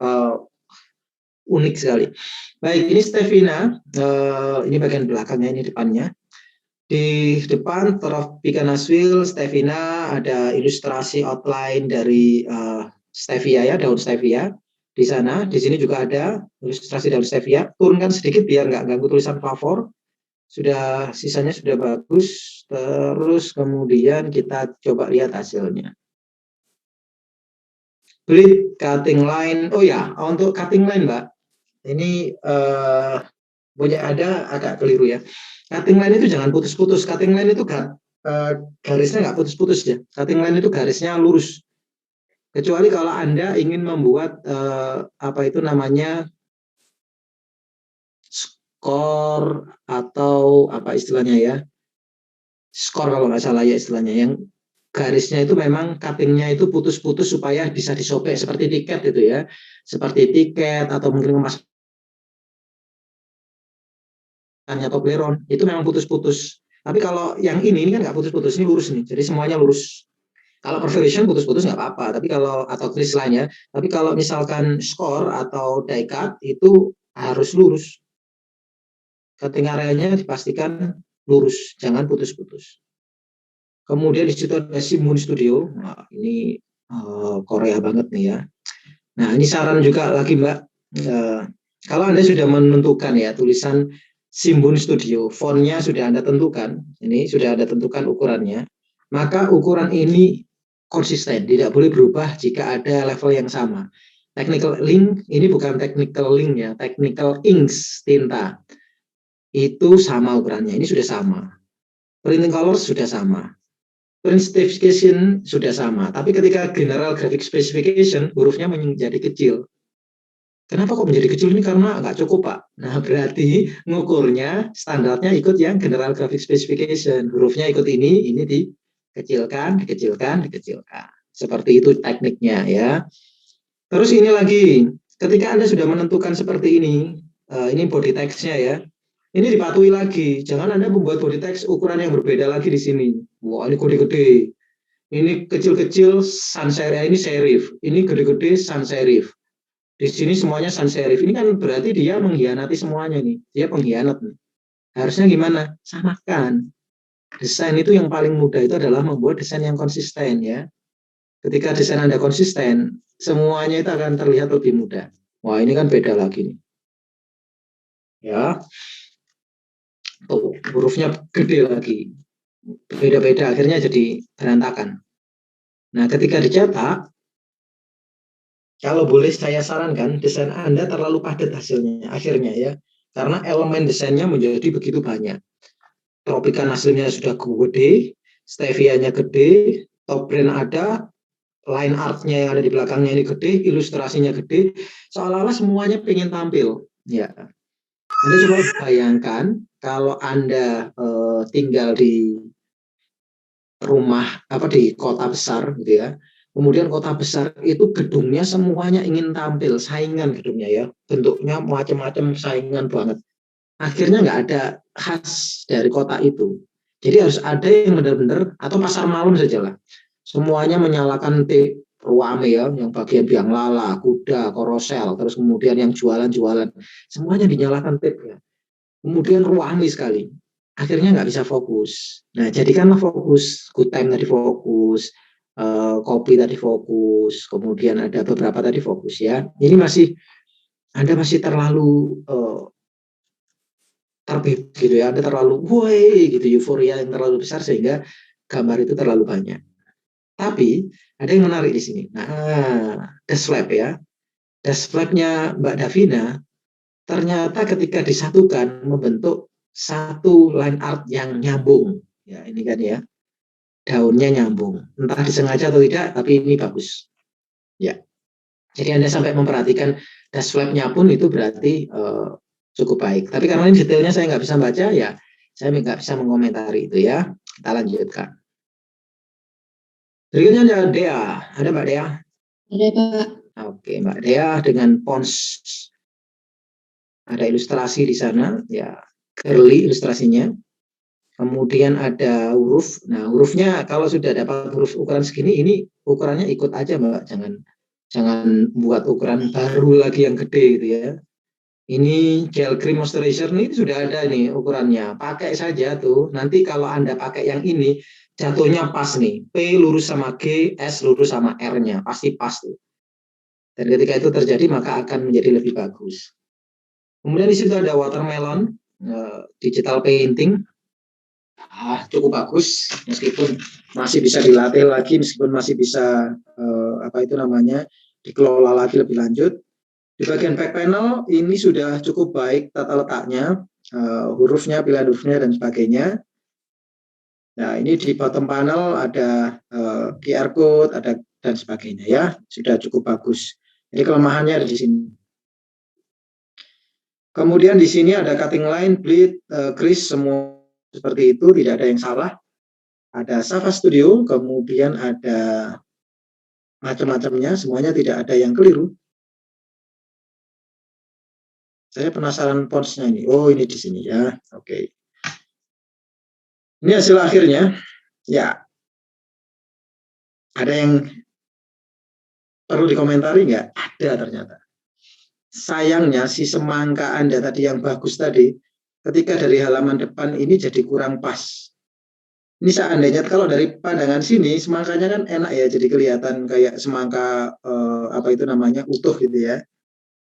unik sekali. Baik, ini Stevina. Ini bagian belakangnya, ini depannya. Di depan Tropika Naswil, Stevina ada ilustrasi outline dari stevia ya, daun stevia. Di sana, di sini juga ada ilustrasi daun stevia. Turunkan sedikit biar nggak ganggu tulisan plafon. Sisanya sudah bagus. Terus kemudian kita coba lihat hasilnya. Bleed cutting line. Oh ya, untuk cutting line Mbak, ini punya ada agak keliru ya. Cutting line itu jangan putus-putus. Cutting line itu garisnya nggak putus-putus ya. Cutting line itu garisnya lurus. Kecuali kalau Anda ingin membuat skor atau apa istilahnya ya. Skor kalau nggak salah ya istilahnya. Yang garisnya itu memang cuttingnya itu putus-putus supaya bisa disobek seperti tiket itu ya. Seperti tiket atau mungkin kemasan atau Toblerone itu memang putus-putus. Tapi kalau yang ini kan nggak putus-putus, ini lurus nih. Jadi semuanya lurus. Kalau perforation putus-putus nggak apa-apa, tapi kalau atau kris lainnya, tapi kalau misalkan skor atau die cut itu harus lurus. Cutting area-nya dipastikan lurus, jangan putus-putus. Kemudian di situ ada Simun Studio. Nah, ini Korea banget nih ya. Nah, ini saran juga lagi Mbak. Kalau Anda sudah menentukan ya tulisan Simbun Studio, fontnya sudah Anda tentukan, ini sudah Anda tentukan ukurannya, maka ukuran ini konsisten, tidak boleh berubah jika ada level yang sama. Technical ink, ini bukan technical ink ya, technical inks, tinta. Itu sama ukurannya, ini sudah sama. Printing color sudah sama. Print specification sudah sama, tapi ketika general graphic specification, hurufnya menjadi kecil. Kenapa kok menjadi kecil ini? Karena nggak cukup, Pak. Nah, berarti ngukurnya, standarnya ikut yang general graphic specification. Hurufnya ikut ini dikecilkan, dikecilkan, dikecilkan. Seperti itu tekniknya ya. Terus ini lagi, ketika Anda sudah menentukan seperti ini body text-nya ya, ini dipatuhi lagi. Jangan Anda membuat body text ukuran yang berbeda lagi di sini. Wah, ini gede-gede. Ini kecil-kecil sans serif, ini serif. Ini gede-gede sans serif. Di sini semuanya sans serif. Ini kan berarti dia mengkhianati semuanya nih. Dia pengkhianat nih. Harusnya gimana? Samakan. Desain itu yang paling mudah itu adalah membuat desain yang konsisten ya. Ketika desain Anda konsisten, semuanya itu akan terlihat lebih mudah. Wah, ini kan beda lagi nih. Ya. Tuh, hurufnya gede lagi. Beda-beda akhirnya jadi berantakan. Nah, ketika dicetak, kalau boleh saya sarankan, desain Anda terlalu padat hasilnya, akhirnya ya. Karena elemen desainnya menjadi begitu banyak. Tropikan hasilnya sudah gede, stevianya gede, top brand ada, line art-nya yang ada di belakangnya ini gede, ilustrasinya gede, seolah-olah semuanya pengen tampil. Ya, Anda coba bayangkan kalau Anda tinggal di rumah di kota besar gitu ya. Kemudian kota besar itu gedungnya semuanya ingin tampil, saingan gedungnya ya. Bentuknya macam-macam, saingan banget. Akhirnya nggak ada khas dari kota itu. Jadi harus ada yang benar-benar, atau pasar malam saja lah. Semuanya menyalakan ruame ya, yang bagian biang lala, kuda, korosel, terus kemudian yang jualan-jualan. Semuanya dinyalakan ya. Kemudian ruame sekali. akhirnya nggak bisa fokus. Nah, jadikanlah fokus, good time tadi fokus, kopi tadi fokus, kemudian ada beberapa tadi fokus ya. Ini Anda masih terlalu terbit gitu ya, Anda terlalu woi gitu, euforia yang terlalu besar sehingga gambar itu terlalu banyak. Tapi ada yang menarik di sini. Nah, dash flap ya. Dash flapnya Mbak Davina ternyata ketika disatukan membentuk satu line art yang nyambung. Ya, ini kan ya. Daunnya nyambung. Entah disengaja atau tidak, tapi ini bagus. Ya. Jadi Anda sampai memperhatikan dash flap-nya pun itu berarti cukup baik. Tapi karena ini detailnya saya nggak bisa baca, ya saya nggak bisa mengomentari itu ya. Kita lanjutkan. Berikutnya ada Dea. Ada Mbak Dea? Ada Pak. Oke, Mbak Dea dengan pons. Ada ilustrasi di sana, ya curly ilustrasinya. Kemudian ada huruf. Nah, hurufnya kalau sudah dapat huruf ukuran segini, ini ukurannya ikut aja Mbak. Jangan buat ukuran baru lagi yang gede gitu ya. Ini gel cream moisturizer ini sudah ada nih ukurannya. Pakai saja tuh. Nanti kalau Anda pakai yang ini, jatuhnya pas nih. P lurus sama G, S lurus sama R-nya. Pasti pas tuh. Dan ketika itu terjadi, maka akan menjadi lebih bagus. Kemudian di situ ada watermelon, digital painting. Cukup bagus, meskipun masih bisa dilatih lagi, meskipun masih bisa dikelola lagi lebih lanjut. Di bagian back panel ini sudah cukup baik tata letaknya, hurufnya, pilihan hurufnya dan sebagainya. Nah, ini di bottom panel ada QR code, ada dan sebagainya ya, sudah cukup bagus. Jadi kelemahannya ada di sini. Kemudian di sini ada cutting line, bleed, crease, semua seperti itu, tidak ada yang salah. Ada Safa Studio, kemudian ada macam-macamnya, semuanya tidak ada yang keliru. Saya penasaran fontsnya ini. Oh, ini di sini ya. Oke. Ini hasil akhirnya. Ya. Ada yang perlu dikomentari nggak? Ada ternyata. Sayangnya si semangka Anda tadi yang bagus tadi, ketika dari halaman depan ini jadi kurang pas. Ini seandainya kalau dari pandangan sini, semangkanya kan enak ya, jadi kelihatan kayak semangka utuh gitu ya.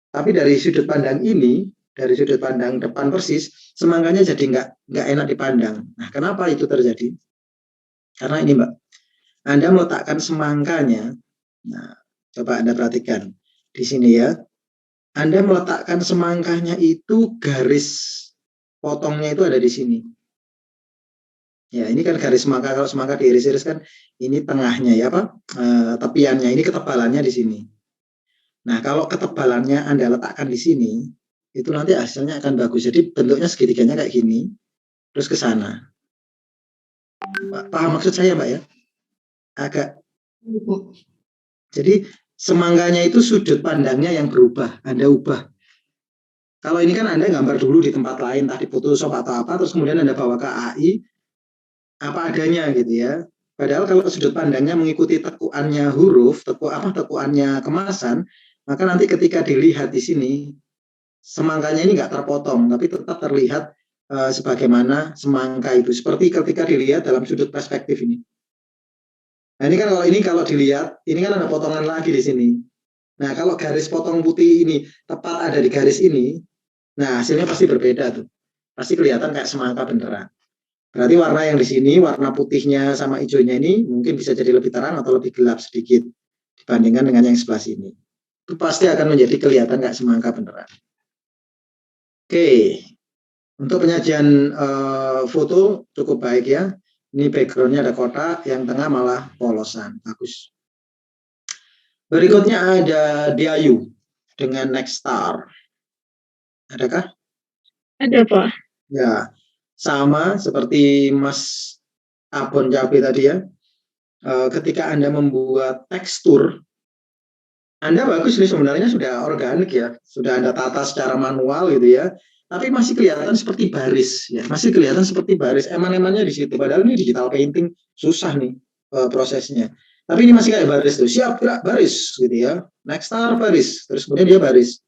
Tapi dari sudut pandang ini, dari sudut pandang depan persis, semangkanya jadi nggak enak dipandang. Nah, kenapa itu terjadi? Karena ini Mbak, Anda meletakkan semangkanya. Nah, coba Anda perhatikan di sini ya. Anda meletakkan semangkanya itu garis potongnya itu ada di sini. Ya, ini kan garis semangka. Kalau semangka diiris-iris kan ini tengahnya ya tepiannya, ini ketebalannya di sini. Nah, kalau ketebalannya Anda letakkan di sini, itu nanti hasilnya akan bagus. Jadi bentuknya segitiganya kayak gini, terus ke sana. Paham maksud saya, Mbak ya? Agak. Jadi semangganya itu sudut pandangnya yang berubah, Anda ubah. Kalau ini kan Anda gambar dulu di tempat lain, entah di Photoshop atau apa, terus kemudian Anda bawa ke AI, apa adanya gitu ya. Padahal kalau sudut pandangnya mengikuti tekuannya huruf, tekuannya kemasan, maka nanti ketika dilihat di sini, semangkanya ini nggak terpotong, tapi tetap terlihat sebagaimana semangka itu. Seperti ketika dilihat dalam sudut perspektif ini. Nah, ini kalau dilihat, ini kan ada potongan lagi di sini. Nah, kalau garis potong putih ini tepat ada di garis ini, nah hasilnya pasti berbeda tuh. Pasti kelihatan kayak semangka beneran. Berarti warna yang di sini, warna putihnya sama hijaunya ini mungkin bisa jadi lebih terang atau lebih gelap sedikit dibandingkan dengan yang sebelah sini. Itu pasti akan menjadi kelihatan kayak semangka beneran. Oke, untuk penyajian foto cukup baik ya. Ini backgroundnya ada kotak, yang tengah malah polosan, bagus. Berikutnya ada Diayu dengan Nexstar. Adakah? Ada Pak. Ya, sama seperti Mas Abon Cabe tadi ya. Ketika Anda membuat tekstur, Anda bagus nih sebenarnya sudah organik ya, sudah Anda tata secara manual gitu ya, tapi masih kelihatan seperti baris ya, masih kelihatan seperti baris, eman-emannya di situ. Padahal ini digital painting susah nih prosesnya, tapi ini masih kayak baris tuh, siap gerak baris gitu ya, Nexstar baris, terus kemudian dia baris.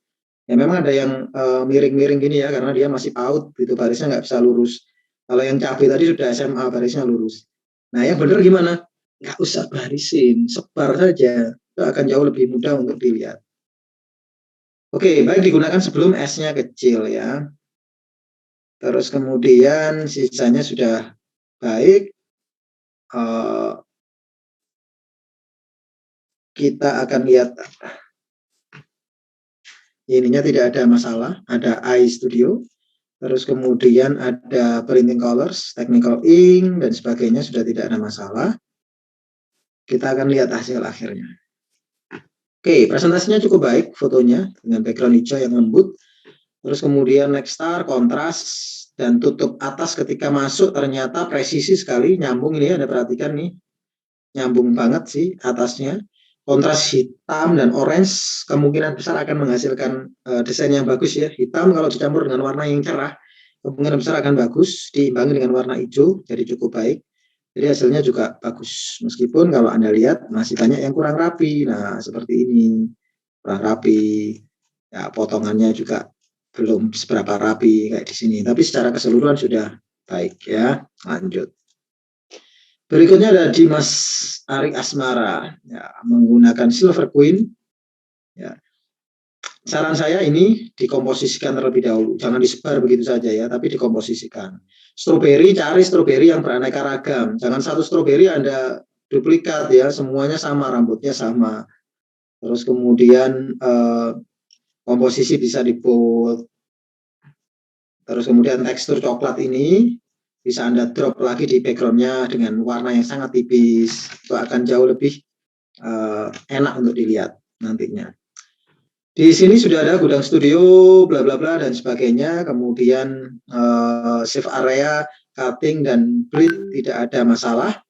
Ya memang ada yang miring-miring gini ya, karena dia masih paut gitu, barisnya nggak bisa lurus. Kalau yang cabai tadi sudah SMA, barisnya lurus. Nah, yang benar gimana? Nggak usah barisin, sebar saja. Itu akan jauh lebih mudah untuk dilihat. Oke, baik digunakan sebelum S-nya kecil ya. Terus kemudian sisanya sudah baik. Kita akan lihat ininya tidak ada masalah. Ada iStudio. Terus kemudian ada printing colors, technical ink, dan sebagainya sudah tidak ada masalah. Kita akan lihat hasil akhirnya. Oke, presentasinya cukup baik fotonya dengan background hijau yang lembut. Terus kemudian next star, kontras, dan tutup atas ketika masuk ternyata presisi sekali, nyambung ini Anda perhatikan nih. Nyambung banget sih atasnya. Kontras hitam dan orange kemungkinan besar akan menghasilkan desain yang bagus ya. Hitam kalau dicampur dengan warna yang cerah, kemungkinan besar akan bagus, diimbangi dengan warna hijau, jadi cukup baik. Jadi hasilnya juga bagus, meskipun kalau Anda lihat masih banyak yang kurang rapi. Nah, seperti ini, kurang rapi. Ya, potongannya juga belum seberapa rapi kayak di sini. Tapi secara keseluruhan sudah baik ya. Lanjut. Berikutnya ada Dimas Ari Asmara, ya, menggunakan Silver Queen. Ya. Saran saya ini dikomposisikan terlebih dahulu, jangan disebar begitu saja ya, tapi dikomposisikan. Stroberi, cari stroberi yang beraneka ragam. Jangan satu stroberi Anda duplikat ya, semuanya sama, rambutnya sama. Terus kemudian komposisi bisa di bold. Terus kemudian tekstur coklat ini bisa Anda drop lagi di backgroundnya dengan warna yang sangat tipis. Itu akan jauh lebih enak untuk dilihat nantinya. Di sini sudah ada gudang studio, bla bla bla dan sebagainya. Kemudian save area, cutting dan bleed tidak ada masalah.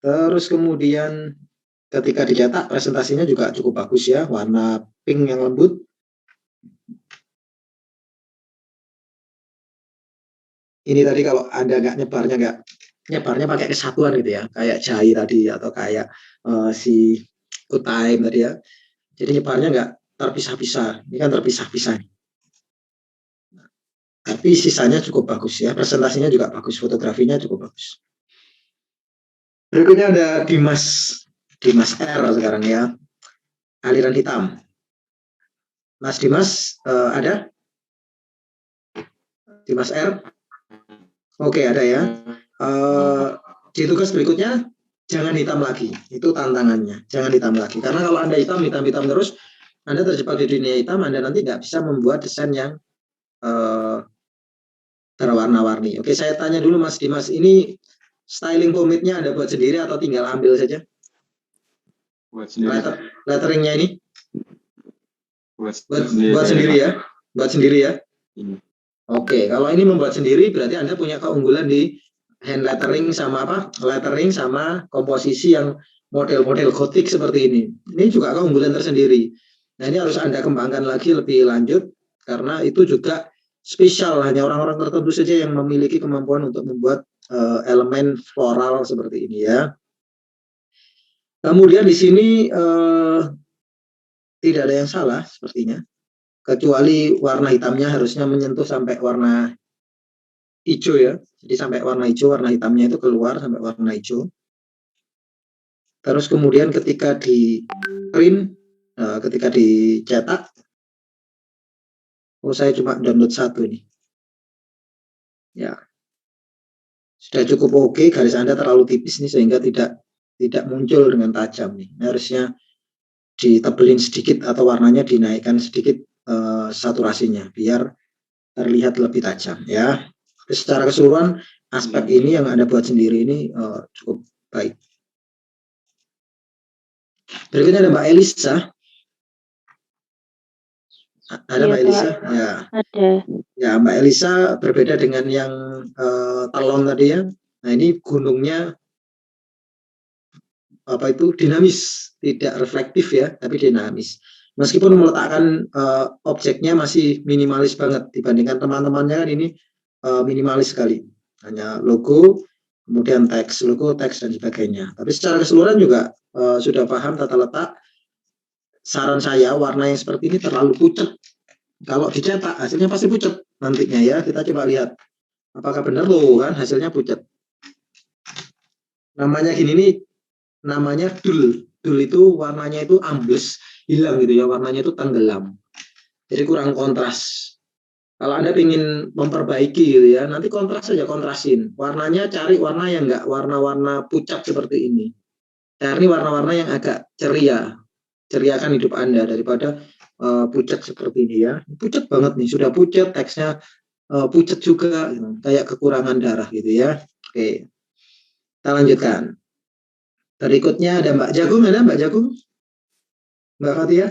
Terus kemudian ketika dicetak presentasinya juga cukup bagus ya, warna pink yang lembut. Ini tadi kalau Anda nyebarnya pakai kesatuan gitu ya, kayak Jai tadi atau kayak si Good Time tadi ya. Jadi nyebarnya nggak terpisah-pisah, ini kan terpisah-pisah. Tapi sisanya cukup bagus ya, presentasinya juga bagus, fotografinya cukup bagus. Berikutnya ada Dimas R sekarang ya, aliran hitam. Mas Dimas ada? Dimas R? Oke, ada ya. Di tugas berikutnya jangan hitam lagi, itu tantangannya. Jangan hitam lagi, karena kalau Anda hitam terus, Anda terjebak di dunia hitam, Anda nanti nggak bisa membuat desain yang berwarna-warni. Oke, saya tanya dulu Mas Dimas, ini styling pomade-nya Anda buat sendiri atau tinggal ambil saja? Buat sendiri. Letteringnya ini? Buat sendiri ya? Buat sendiri ya? Ini. Oke, kalau ini membuat sendiri berarti Anda punya keunggulan di hand lettering sama apa? Lettering sama komposisi yang model-model gotik seperti ini. Ini juga keunggulan tersendiri. Nah, ini harus Anda kembangkan lagi lebih lanjut karena itu juga spesial, hanya orang-orang tertentu saja yang memiliki kemampuan untuk membuat elemen floral seperti ini ya. Kemudian di sini tidak ada yang salah sepertinya, kecuali warna hitamnya harusnya menyentuh sampai warna hijau ya. Jadi sampai warna hijau, warna hitamnya itu keluar sampai warna hijau. Terus kemudian ketika di print, ketika dicetak, saya cuma download satu nih. Ya, sudah cukup oke. Garis Anda terlalu tipis nih sehingga tidak muncul dengan tajam nih. Harusnya ditebelin sedikit atau warnanya dinaikkan sedikit saturasinya biar terlihat lebih tajam ya. Secara keseluruhan aspek ini yang Anda buat sendiri ini cukup baik. Berikutnya ada Mbak Elisa. Ada Mbak Elisa? Ya. Ada. Ya, Mbak Elisa berbeda dengan yang talon tadi ya. Nah, ini gunungnya apa itu dinamis, tidak reflektif ya, tapi dinamis. Meskipun meletakkan objeknya masih minimalis banget dibandingkan teman-temannya kan ini minimalis sekali. Hanya logo, kemudian teks, logo, teks dan sebagainya. Tapi secara keseluruhan juga sudah paham tata letak. Saran saya warna yang seperti ini terlalu pucat. Kalau dicetak hasilnya pasti pucat nantinya ya. Kita coba lihat. Apakah benar tuh kan hasilnya pucat? Namanya gini nih, namanya dul. Dul itu warnanya itu ambles, hilang gitu ya, warnanya itu tenggelam. Jadi kurang kontras. Kalau Anda ingin memperbaiki gitu ya, nanti kontras saja, kontrasin. Warnanya cari warna yang enggak warna-warna pucat seperti ini. Cari warna-warna yang agak ceria. Ceriakan hidup Anda daripada pucat seperti ini ya. Pucat banget nih, sudah pucat, teksnya pucat juga, gitu. Kayak kekurangan darah gitu ya. Oke, kita lanjutkan. Berikutnya ada Mbak Jagung, ada Mbak Jagung? Mbak Fatia?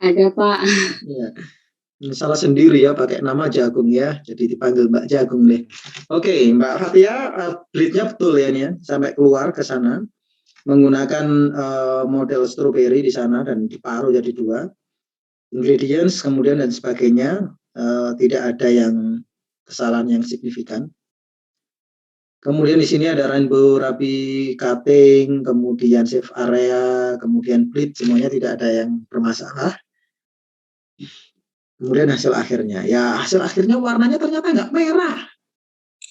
Ada Pak. Ya. Salah sendiri ya pakai nama Jagung ya, jadi dipanggil Mbak Jagung deh. Oke, Mbak Fatia, bleednya betul ya ini ya, sampai keluar ke sana menggunakan model strawberry di sana dan diparuh jadi 2 ingredients kemudian dan sebagainya, tidak ada yang kesalahan yang signifikan. Kemudian di sini ada rainbow rapi cutting, kemudian save area, kemudian bleed, semuanya tidak ada yang bermasalah. Kemudian hasil akhirnya, ya hasil akhirnya warnanya ternyata nggak merah.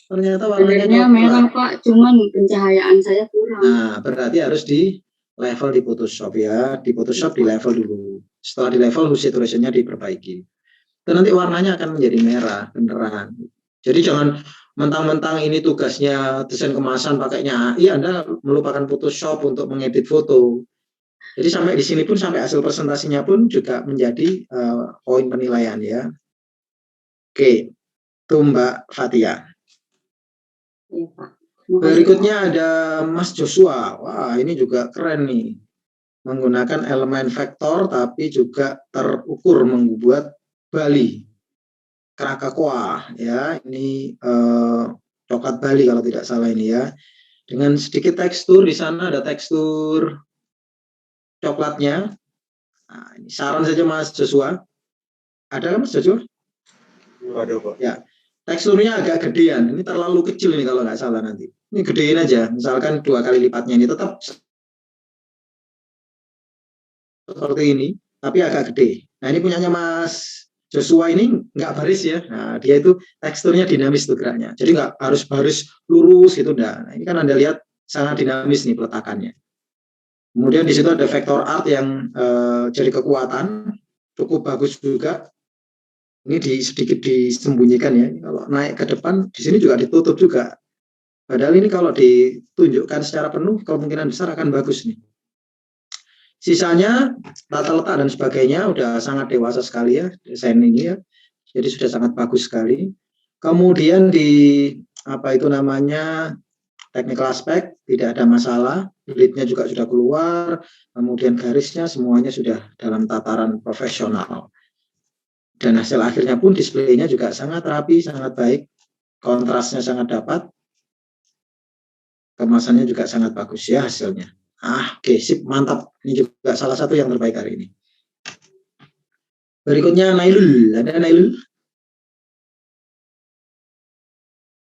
Ternyata warnanya Sebenarnya coklat. merah Pak, cuman pencahayaan saya kurang. Nah, berarti harus di level di Photoshop ya. Di Photoshop di level dulu. Setelah di level, saturation-nya diperbaiki. Dan nanti warnanya akan menjadi merah, beneran. Jadi jangan mentang-mentang ini tugasnya desain kemasan pakainya AI, Anda melupakan Photoshop untuk mengedit foto. Jadi sampai di sini pun, sampai hasil presentasinya pun juga menjadi poin penilaian ya. Oke, itu Mbak Fatia. Ya Pak. Makasih, Berikutnya ada Mas Joshua. Wah, ini juga keren nih. Menggunakan elemen vektor tapi juga terukur membuat Bali. Krakatoa ya, ini coklat Bali kalau tidak salah ini ya. Dengan sedikit tekstur, di sana ada tekstur coklatnya. Nah, ini saran saja Mas Joshua. Ada kan Mas Joshua? Waduh, Pak. Ya, teksturnya agak gedean. Ini terlalu kecil ini kalau nggak salah nanti. Ini gedein aja. Misalkan 2 kali lipatnya, ini tetap seperti ini, tapi agak gede. Nah, ini punyanya Mas Joshua ini nggak baris ya. Nah, dia itu teksturnya dinamis tuh geraknya. Jadi nggak harus baris lurus gitu. Nah, ini kan Anda lihat sangat dinamis nih peletakannya. Kemudian di situ ada vektor art yang jadi kekuatan, cukup bagus juga. Ini sedikit disembunyikan ya. Kalau naik ke depan, di sini juga ditutup juga. Padahal ini kalau ditunjukkan secara penuh, kemungkinan besar akan bagus nih. Sisanya tata letak dan sebagainya udah sangat dewasa sekali ya desain ini ya. Jadi sudah sangat bagus sekali. Kemudian di apa itu namanya technical aspect tidak ada masalah, bleednya juga sudah keluar, kemudian garisnya semuanya sudah dalam tataran profesional. Dan hasil akhirnya pun displaynya juga sangat rapi, sangat baik, kontrasnya sangat dapat, kemasannya juga sangat bagus ya hasilnya. Oke, sip, mantap. Ini juga salah satu yang terbaik hari ini. Berikutnya Nailul. Ada Nailul?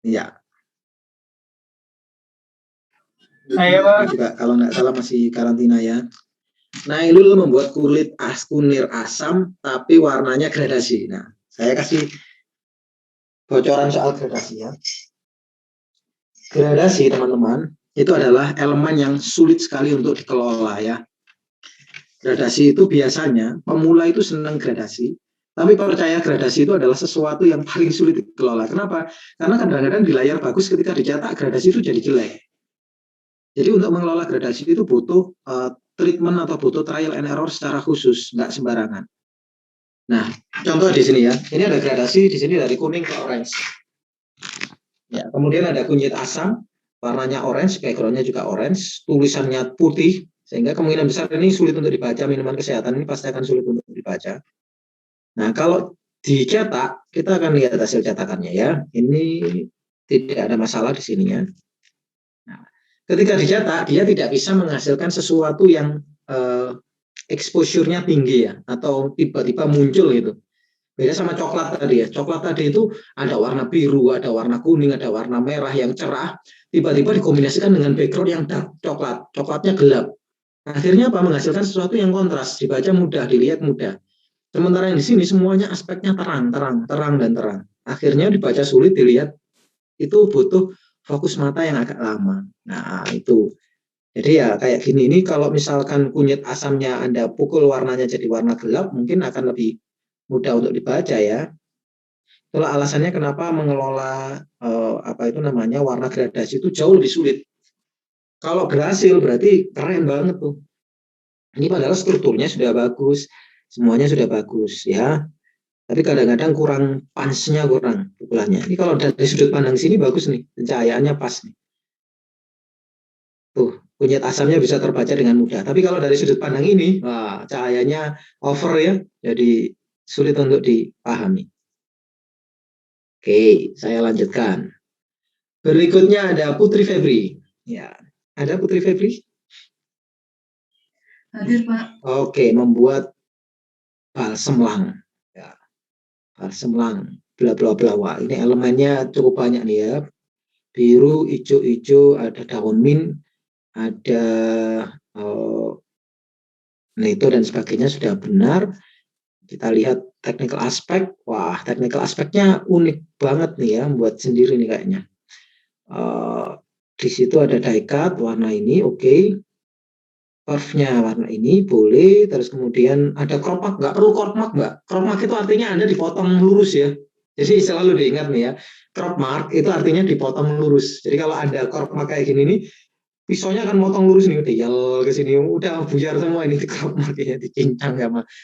Iya. Saya, Pak. Juga kalau nggak salah masih karantina ya. Nailul membuat kulit kunir asam, tapi warnanya gradasi. Nah, saya kasih bocoran soal gradasi ya. Gradasi, teman-teman, itu adalah elemen yang sulit sekali untuk dikelola ya. Gradasi itu biasanya, pemula itu senang gradasi, tapi percaya gradasi itu adalah sesuatu yang paling sulit dikelola. Kenapa? Karena kadang-kadang di layar bagus ketika dicetak, gradasi itu jadi jelek. Jadi untuk mengelola gradasi itu butuh treatment atau butuh trial and error secara khusus, nggak sembarangan. Nah, contoh di sini ya, ini ada gradasi di sini dari kuning ke orange. Ya, kemudian ada kunyit asam, warnanya orange, backgroundnya juga orange, tulisannya putih, sehingga kemungkinan besar ini sulit untuk dibaca. Minuman kesehatan ini pasti akan sulit untuk dibaca. Nah, kalau dicetak, kita akan lihat hasil cetakannya ya. Ini tidak ada masalah di sininya. Nah, ketika dicetak, dia tidak bisa menghasilkan sesuatu yang exposure-nya tinggi ya, atau tiba-tiba muncul gitu. Beda sama coklat tadi ya. Coklat tadi itu ada warna biru, ada warna kuning, ada warna merah yang cerah. Tiba-tiba dikombinasikan dengan background yang dark coklat. Coklatnya gelap. Akhirnya apa? Menghasilkan sesuatu yang kontras. Dibaca mudah, dilihat mudah. Sementara yang di sini semuanya aspeknya terang, dan terang. akhirnya dibaca sulit, dilihat itu butuh fokus mata yang agak lama. Nah, itu. Jadi ya kayak gini, ini kalau misalkan kunyit asamnya Anda pukul warnanya jadi warna gelap, mungkin akan lebih mudah untuk dibaca ya. Itulah alasannya kenapa mengelola warna gradasi itu jauh lebih sulit. Kalau berhasil berarti keren banget tuh. Ini padahal strukturnya sudah bagus, semuanya sudah bagus ya. Tapi kadang-kadang kurang punch-nya, kurang pukulannya. Ini kalau dari sudut pandang sini bagus nih, pencahayaannya pas nih. Tuh, kunyit asamnya bisa terbaca dengan mudah. Tapi kalau dari sudut pandang ini, wah, cahayanya over ya, jadi sulit untuk dipahami. Oke, saya lanjutkan. Berikutnya ada Putri Febri. Ya, ada Putri Febri? Hadir, Pak. Oke, membuat balsem lang. Ya, balsem lang. Bla bla bla. Wah, ini elemennya cukup banyak nih ya. Biru, hijau-hijau, ada daun mint, ada neto dan sebagainya sudah benar. Kita lihat technical aspek. Wah, technical aspeknya unik banget nih ya, buat sendiri nih kayaknya. Di situ ada die cut warna ini, oke. Curve-nya warna ini boleh, terus kemudian ada crop mark, nggak perlu crop mark, nggak. Crop mark itu artinya Anda dipotong lurus ya. Jadi selalu diingat nih ya, crop mark itu artinya dipotong lurus. Jadi kalau ada crop mark kayak gini nih, pisaunya akan motong lurus nih, tinggal ke sini, udah buyar semua ini di crop mark ya, dicincang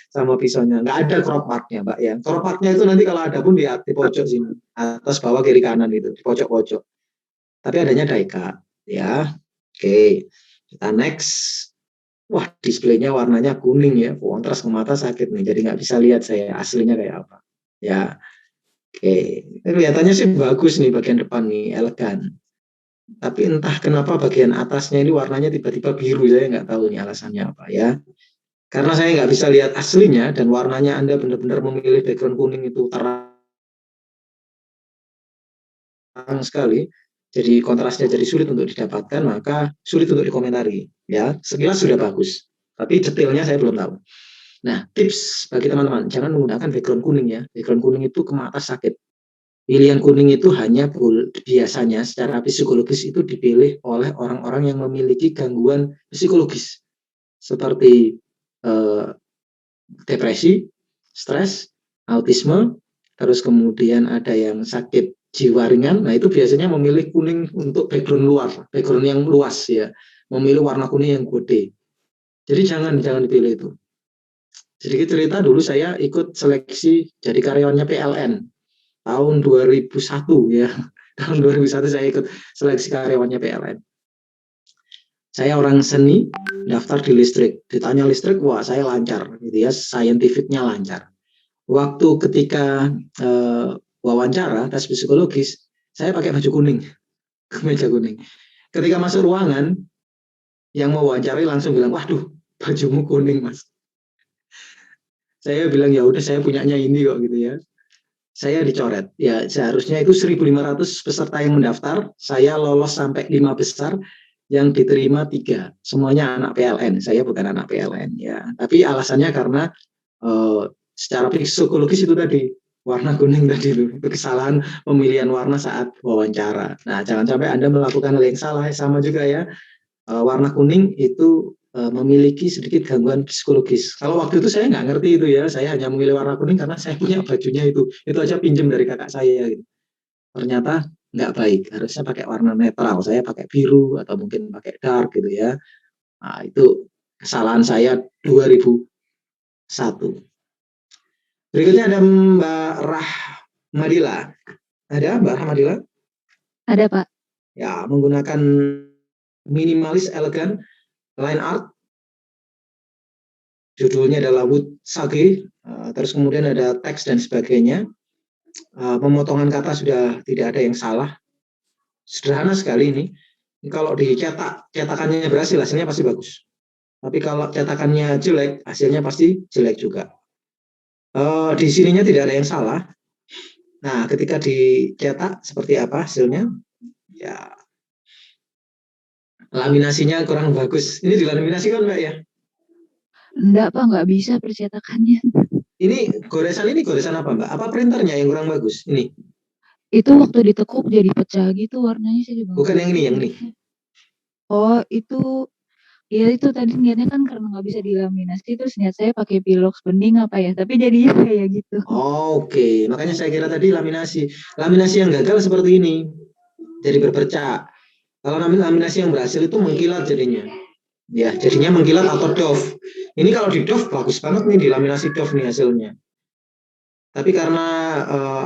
sama pisaunya. Nggak ada crop marknya, Mbak ya. Crop marknya itu nanti kalau ada pun di pojok sini, atas, bawah, kiri, kanan itu, di pojok-pojok. Tapi adanya die cut ya. Oke, kita next. Wah, displaynya warnanya kuning ya, kontras ke mata sakit nih, jadi nggak bisa lihat saya aslinya kayak apa. Ya, oke. Kelihatannya sih bagus nih bagian depan nih, elegan. Tapi entah kenapa bagian atasnya ini warnanya tiba-tiba biru, saya nggak tahu nih alasannya apa ya. Karena saya nggak bisa lihat aslinya dan warnanya Anda benar-benar memilih background kuning itu terang sekali, jadi kontrasnya jadi sulit untuk didapatkan, maka sulit untuk dikomentari. Ya, sekilas sudah bagus, tapi detailnya saya belum tahu. Nah, tips bagi teman-teman, jangan menggunakan background kuning ya. Background kuning itu ke mata sakit. Pilihan kuning itu hanya biasanya secara psikologis itu dipilih oleh orang-orang yang memiliki gangguan psikologis seperti depresi, stres, autisme, terus kemudian ada yang sakit jiwa ringan. Nah, itu biasanya memilih kuning untuk background yang luas ya, memilih warna kuning yang gede. Jadi jangan dipilih itu. Sedikit cerita, dulu saya ikut seleksi jadi karyawannya PLN tahun 2001 ya. Tahun 2001 saya ikut seleksi karyawannya PLN. Saya orang seni, daftar di listrik. Ditanya listrik, wah saya lancar gitu ya, scientificnya lancar. Waktu ketika wawancara tes psikologis, saya pakai baju kuning, kemeja kuning. Ketika masuk ruangan, yang mau wawancarai langsung bilang, waduh, bajumu kuning mas. Saya bilang ya udah, saya punyanya ini kok gitu ya. Saya dicoret. Ya seharusnya itu 1.500 peserta yang mendaftar, saya lolos sampai 5 besar, yang diterima 3. Semuanya anak PLN. Saya bukan anak PLN ya. Tapi alasannya karena secara psikologis itu tadi, warna kuning tadi itu kesalahan pemilihan warna saat wawancara. Nah, jangan sampai Anda melakukan hal yang salah. Sama juga ya, warna kuning itu memiliki sedikit gangguan psikologis. Kalau waktu itu saya nggak ngerti itu ya, saya hanya memilih warna kuning karena saya punya bajunya itu aja pinjem dari kakak saya gitu. Ternyata nggak baik, harusnya pakai warna netral, saya pakai biru atau mungkin pakai dark gitu ya. Nah, itu kesalahan saya 2001. Berikutnya ada Mbak Rahmadila. Ada Mbak Rahmadila? Ada, Pak. Ya, menggunakan minimalis elegan line art, judulnya adalah Wood Sage, terus kemudian ada teks dan sebagainya. Pemotongan kata sudah tidak ada yang salah, sederhana sekali ini. Kalau dicetak, cetakannya berhasil, hasilnya pasti bagus. Tapi kalau cetakannya jelek, hasilnya pasti jelek juga. Di sininya tidak ada yang salah. Nah, ketika dicetak seperti apa hasilnya? Ya, laminasinya kurang bagus. Ini dilaminasi kan Mbak ya? Enggak, Pak, nggak bisa percetakannya. Ini goresan apa Mbak? Apa printernya yang kurang bagus? Ini. Itu waktu ditekuk jadi pecah gitu warnanya sih juga. Bukan yang ini. Oh, itu ya itu tadi niatnya kan karena nggak bisa dilaminasi, terus niat saya pakai pilox bening apa ya, tapi jadinya kayak gitu. Oke. Makanya saya kira tadi laminasi. Laminasi yang gagal seperti ini. Jadi berbercak. Kalau laminasi yang berhasil itu mengkilat jadinya. Ya, jadinya mengkilat atau doff. Ini kalau di doff bagus banget nih, di laminasi doff nih hasilnya. Tapi karena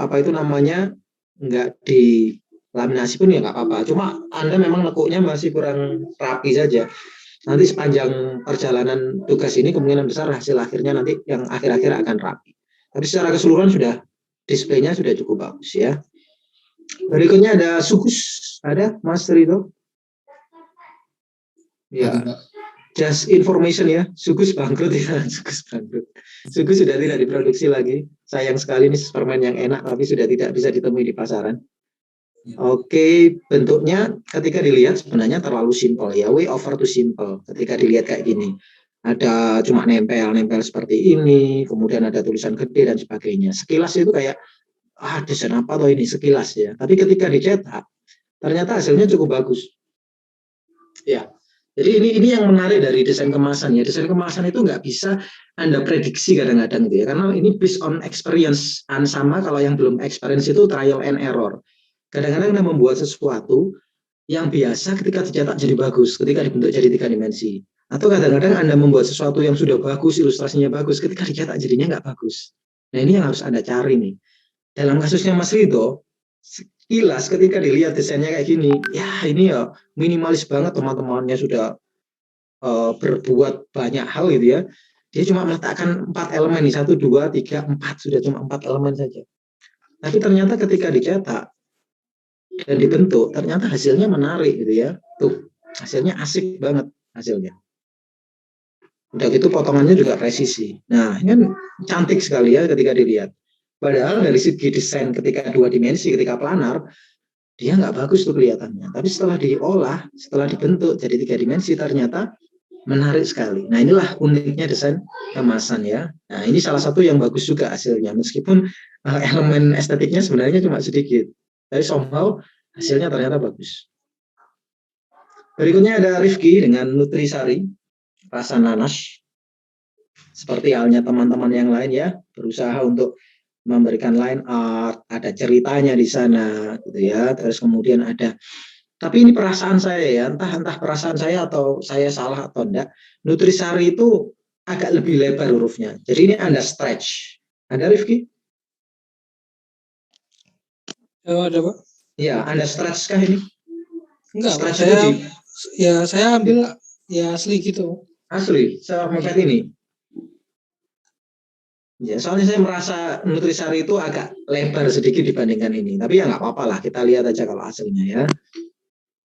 apa itu namanya nggak di laminasi pun ya nggak apa-apa. Cuma Anda memang lekuknya masih kurang rapi saja. Nanti sepanjang perjalanan tugas ini kemungkinan besar hasil akhirnya nanti yang akhir-akhir akan rapi. Tapi secara keseluruhan sudah displaynya sudah cukup bagus ya. Berikutnya ada sukus, ada Mas Rito. Ya, just information ya, sukus bangkrut ya, sukus bangkrut. Sukus sudah tidak diproduksi lagi. Sayang sekali ini permen yang enak tapi sudah tidak bisa ditemui di pasaran. Oke, bentuknya ketika dilihat sebenarnya terlalu simpel ya, way over to simple. Ketika dilihat kayak gini, ada cuma nempel seperti ini, kemudian ada tulisan gede dan sebagainya. Sekilas itu kayak desain apa tuh ini sekilas ya. Tapi ketika dicetak, ternyata hasilnya cukup bagus. Ya, jadi ini yang menarik dari desain kemasan ya. Desain kemasan itu nggak bisa Anda prediksi kadang-kadang gitu ya, karena ini based on experience. Sama kalau yang belum experience itu trial and error. Kadang-kadang Anda membuat sesuatu yang biasa ketika dicetak jadi bagus, ketika dibentuk jadi 3 dimensi. Atau kadang-kadang Anda membuat sesuatu yang sudah bagus, ilustrasinya bagus, ketika dicetak jadinya nggak bagus. Nah ini yang harus Anda cari nih. Dalam kasusnya Mas Rito, sekilas ketika dilihat desainnya kayak gini, ya ini ya minimalis banget, teman-temannya sudah berbuat banyak hal gitu ya. Dia cuma meletakkan 4 elemen nih, 1, 2, 3, 4, sudah cuma 4 elemen saja. Tapi ternyata ketika dicetak dan dibentuk, ternyata hasilnya menarik gitu ya. Tuh, hasilnya asik banget hasilnya. Udah gitu potongannya juga presisi. Nah, ini kan cantik sekali ya ketika dilihat. Padahal dari segi desain ketika 2 dimensi, ketika planar, dia nggak bagus tuh kelihatannya. Tapi setelah diolah, setelah dibentuk jadi 3 dimensi, ternyata menarik sekali. Nah, inilah uniknya desain kemasan ya. Nah, ini salah satu yang bagus juga hasilnya. Meskipun elemen estetiknya sebenarnya cuma sedikit. Tapi somehow hasilnya ternyata bagus. Berikutnya ada Rifki dengan Nutrisari, rasa nanas. Seperti halnya teman-teman yang lain ya, berusaha untuk memberikan line art, ada ceritanya di sana gitu ya. Terus kemudian ada, tapi ini perasaan saya ya, entah perasaan saya atau saya salah atau enggak. Nutrisari itu agak lebih lebar hurufnya. Jadi ini Anda stretch. Ada Rifki? Ada Pak? Ya, Anda stretch kah ini? Enggak, Pak. Stretch itu Saya ambil ya asli gitu. asli, saya melihat ini. Ya, soalnya saya merasa Nutrisari itu agak lebar sedikit dibandingkan ini. Tapi ya nggak apa-apa lah, kita lihat aja kalau hasilnya ya.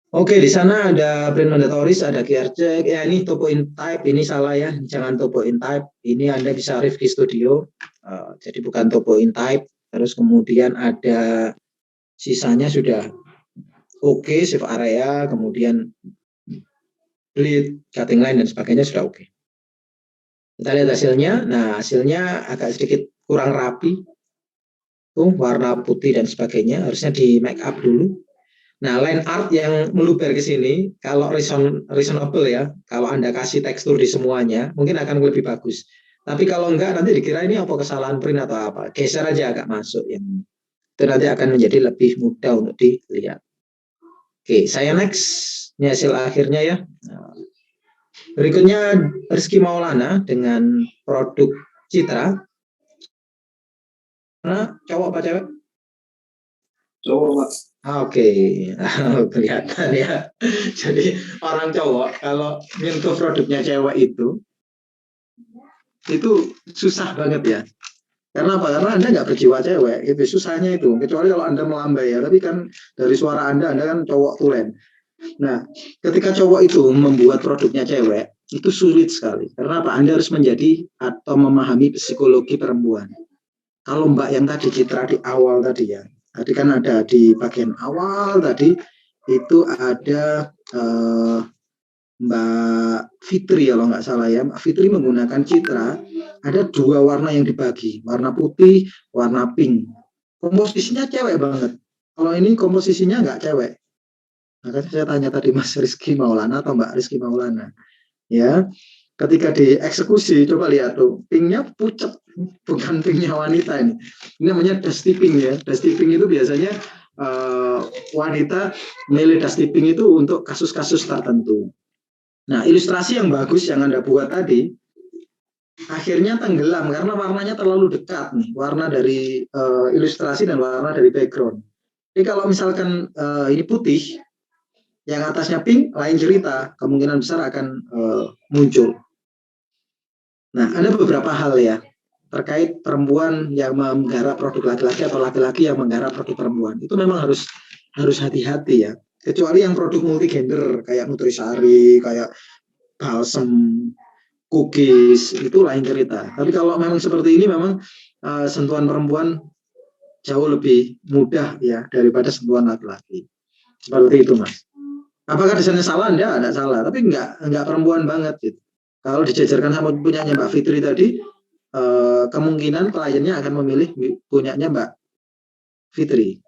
Oke, di sana ada print mandatoris, ada QR check. Ya, ini topo in type, ini salah ya, jangan topo in type. Ini Anda bisa Rifki Studio, jadi bukan topo in type. Terus kemudian ada sisanya sudah oke, save area, kemudian bleed, cutting line dan sebagainya sudah oke. Kita lihat hasilnya. Nah, hasilnya agak sedikit kurang rapi. Tuh, warna putih dan sebagainya. Harusnya di make up dulu. Nah, line art yang meluber ke sini, kalau reasonable ya, kalau Anda kasih tekstur di semuanya, mungkin akan lebih bagus. Tapi kalau enggak, nanti dikira ini apa kesalahan print atau apa. Geser aja agak masuk. Yang itu nanti akan menjadi lebih mudah untuk dilihat. Oke, saya next. Ini hasil akhirnya ya. Nah, berikutnya Rizky Maulana dengan produk Citra. Nah, cowok apa cewek? Cowok, Pak. Oke. Kelihatan ya. Jadi orang cowok kalau nyentuh produknya cewek itu susah banget ya. Karena apa? Karena Anda nggak berjiwa cewek, itu susahnya itu. Kecuali kalau Anda melambai ya. Tapi kan dari suara Anda kan cowok tulen. Nah, ketika cowok itu membuat produknya cewek, itu sulit sekali. Karena apa? Anda harus menjadi atau memahami psikologi perempuan. Kalau Mbak yang tadi Citra di awal tadi ya, tadi kan ada di bagian awal tadi, itu ada Mbak Fitri kalau nggak salah ya, Mbak Fitri menggunakan Citra, ada 2 warna yang dibagi, warna putih, warna pink. Komposisinya cewek banget. Kalau ini komposisinya nggak cewek. Makanya saya tanya tadi Mas Rizky Maulana atau Mbak Rizky Maulana. Ya, ketika dieksekusi, coba lihat tuh, pinknya pucat, bukan pinknya wanita ini. Ini namanya dusty pink ya. Dusty pink itu biasanya wanita milih dusty pink itu untuk kasus-kasus tertentu. Nah, ilustrasi yang bagus yang Anda buat tadi, akhirnya tenggelam karena warnanya terlalu dekat nih, warna dari ilustrasi dan warna dari background. Jadi kalau misalkan ini putih, yang atasnya pink, lain cerita, kemungkinan besar akan muncul. Nah, ada beberapa hal ya, terkait perempuan yang menggarap produk laki-laki atau laki-laki yang menggarap produk perempuan. Itu memang harus hati-hati ya. Kecuali yang produk multigender, kayak Nutrisari, kayak balsem, cookies, itu lain cerita. Tapi kalau memang seperti ini, memang sentuhan perempuan jauh lebih mudah ya daripada sentuhan laki-laki. Seperti itu, Mas. Apakah desainnya salah? Enggak salah. Tapi enggak perempuan banget gitu. Kalau dijajarkan sama punyanya Mbak Fitri tadi, kemungkinan kliennya akan memilih punyanya Mbak Fitri.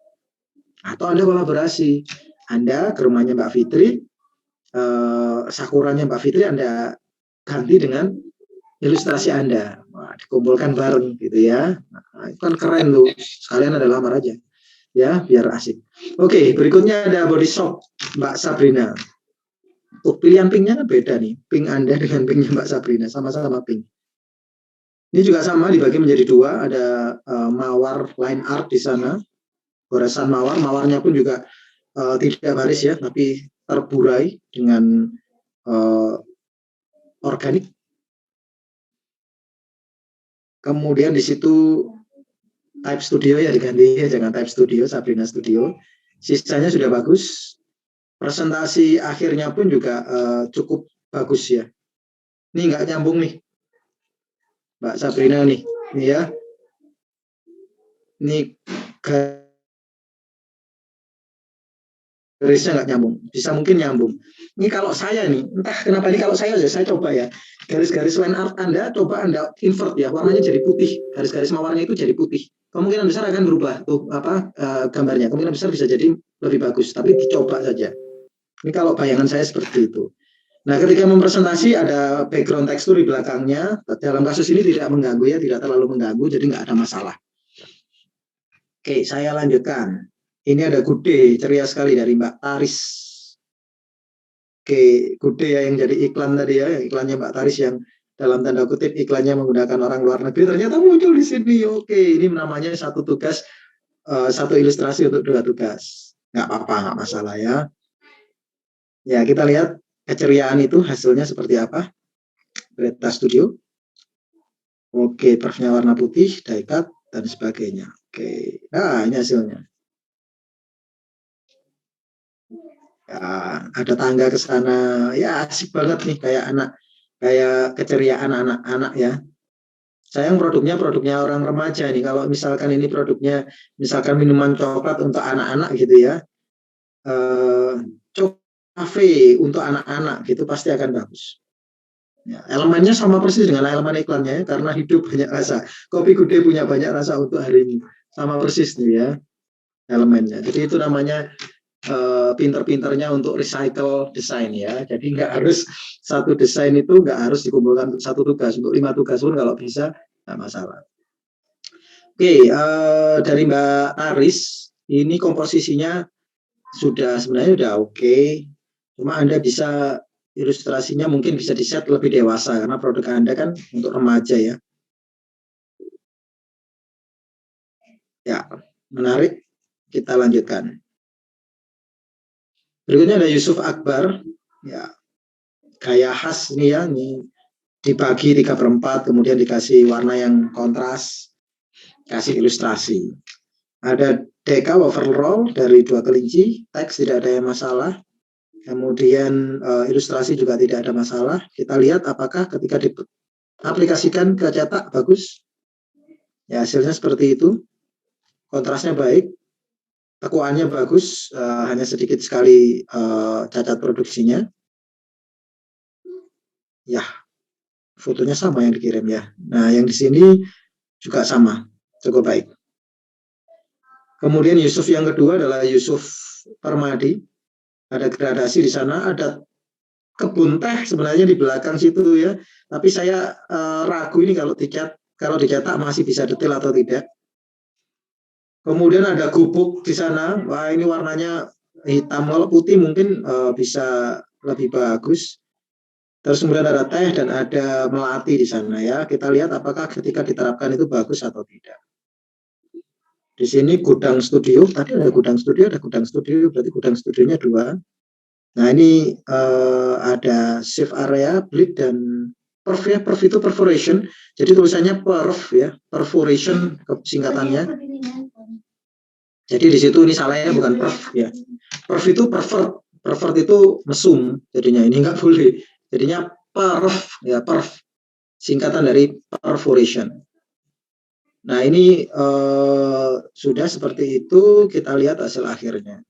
Atau Anda kolaborasi. Anda ke rumahnya Mbak Fitri, sakuranya Mbak Fitri Anda ganti dengan ilustrasi Anda. Wah, dikumpulkan bareng gitu ya. Nah, itu kan keren tuh. Sekalian Anda lamar aja. Ya, biar asik. Oke, berikutnya ada body shop Mbak Sabrina. Pilihan pinknya kan beda nih. Pink Anda dengan pinknya Mbak Sabrina. Sama-sama pink. Ini juga sama, dibagi menjadi 2. Ada mawar line art di sana. Goresan mawar. Mawarnya pun juga tidak baris ya, tapi terburai dengan organik. Kemudian di situ Type Studio ya diganti ya, jangan Type Studio, Sabrina Studio. Sisanya sudah bagus. Presentasi akhirnya pun juga cukup bagus ya. Ini nggak nyambung nih, Mbak Sabrina nih, ini ya. Ini garisnya nggak nyambung, bisa mungkin nyambung. Ini kalau saya nih, entah kenapa ini kalau saya coba ya, garis-garis line art Anda coba Anda invert ya, warnanya jadi putih, garis-garis mawarnya itu jadi putih. Kemungkinan besar akan berubah tuh gambarnya, kemungkinan besar bisa jadi lebih bagus, tapi dicoba saja. Ini kalau bayangan saya seperti itu. Nah, ketika mempresentasi ada background tekstur di belakangnya, dalam kasus ini tidak mengganggu ya, tidak terlalu mengganggu, jadi nggak ada masalah. Oke, saya lanjutkan. Ini ada Gude, ceria sekali dari Mbak Taris. Oke, Gude ya yang jadi iklan tadi ya, yang iklannya Mbak Taris yang dalam tanda kutip iklannya menggunakan orang luar negeri, ternyata muncul di sini. Oke, ini namanya satu tugas, satu ilustrasi untuk 2 tugas. Nggak apa-apa, nggak masalah ya. Ya, kita lihat keceriaan itu hasilnya seperti apa. Greta Studio. Oke, perfnya warna putih, die cut, dan sebagainya. Oke, nah ini hasilnya. Ya, ada tangga ke sana, ya asik banget nih, kayak keceriaan anak-anak ya. Sayang produknya orang remaja nih. Kalau misalkan ini produknya, misalkan minuman coklat untuk anak-anak gitu ya, cafe untuk anak-anak gitu pasti akan bagus. Ya, elemennya sama persis dengan elemen iklannya, karena hidup banyak rasa. Kopi Gude punya banyak rasa untuk hari ini, sama persis nih ya elemennya. Jadi itu namanya pinter-pinternya untuk recycle desain ya. Jadi nggak harus satu desain itu nggak harus dikumpulkan untuk 1 tugas, untuk 5 tugas pun kalau bisa nggak masalah. Oke, dari Mbak Taris ini komposisinya sebenarnya udah oke. Cuma Anda bisa ilustrasinya mungkin bisa di-set lebih dewasa karena produk Anda kan untuk remaja ya. Ya, menarik. Kita lanjutkan. Berikutnya ada Yusuf Akbar. Ya, gaya khas ini ya, ini dibagi 3/4, kemudian dikasih warna yang kontras, kasih ilustrasi. Ada deka overall dari 2 kelinci, teks tidak ada yang masalah. Kemudian ilustrasi juga tidak ada masalah. Kita lihat apakah ketika diaplikasikan ke cetak bagus. Ya, hasilnya seperti itu. Kontrasnya baik. Tekuannya bagus, hanya sedikit sekali cacat produksinya. Ya, fotonya sama yang dikirim ya. Nah, yang di sini juga sama, cukup baik. Kemudian Yusuf yang kedua adalah Yusuf Permadi. Ada gradasi di sana, ada kebun teh sebenarnya di belakang situ ya. Tapi saya ragu ini kalau dicetak masih bisa detail atau tidak. Kemudian ada gubuk di sana. Wah, ini warnanya hitam. Kalau putih mungkin bisa lebih bagus. Terus kemudian ada teh dan ada melati di sana ya. Kita lihat apakah ketika diterapkan itu bagus atau tidak. Di sini gudang studio, tadi ada gudang studio, berarti gudang studionya 2. Nah ini ada shift area, bleed dan perf ya, perf itu perforation. Jadi tulisannya perf ya, perforation singkatannya. Jadi di situ ini salahnya bukan perf ya. Perf itu pervert itu mesum. Jadinya ini nggak boleh. Jadinya perf ya, perf singkatan dari perforation. Nah ini sudah seperti itu, kita lihat hasil akhirnya.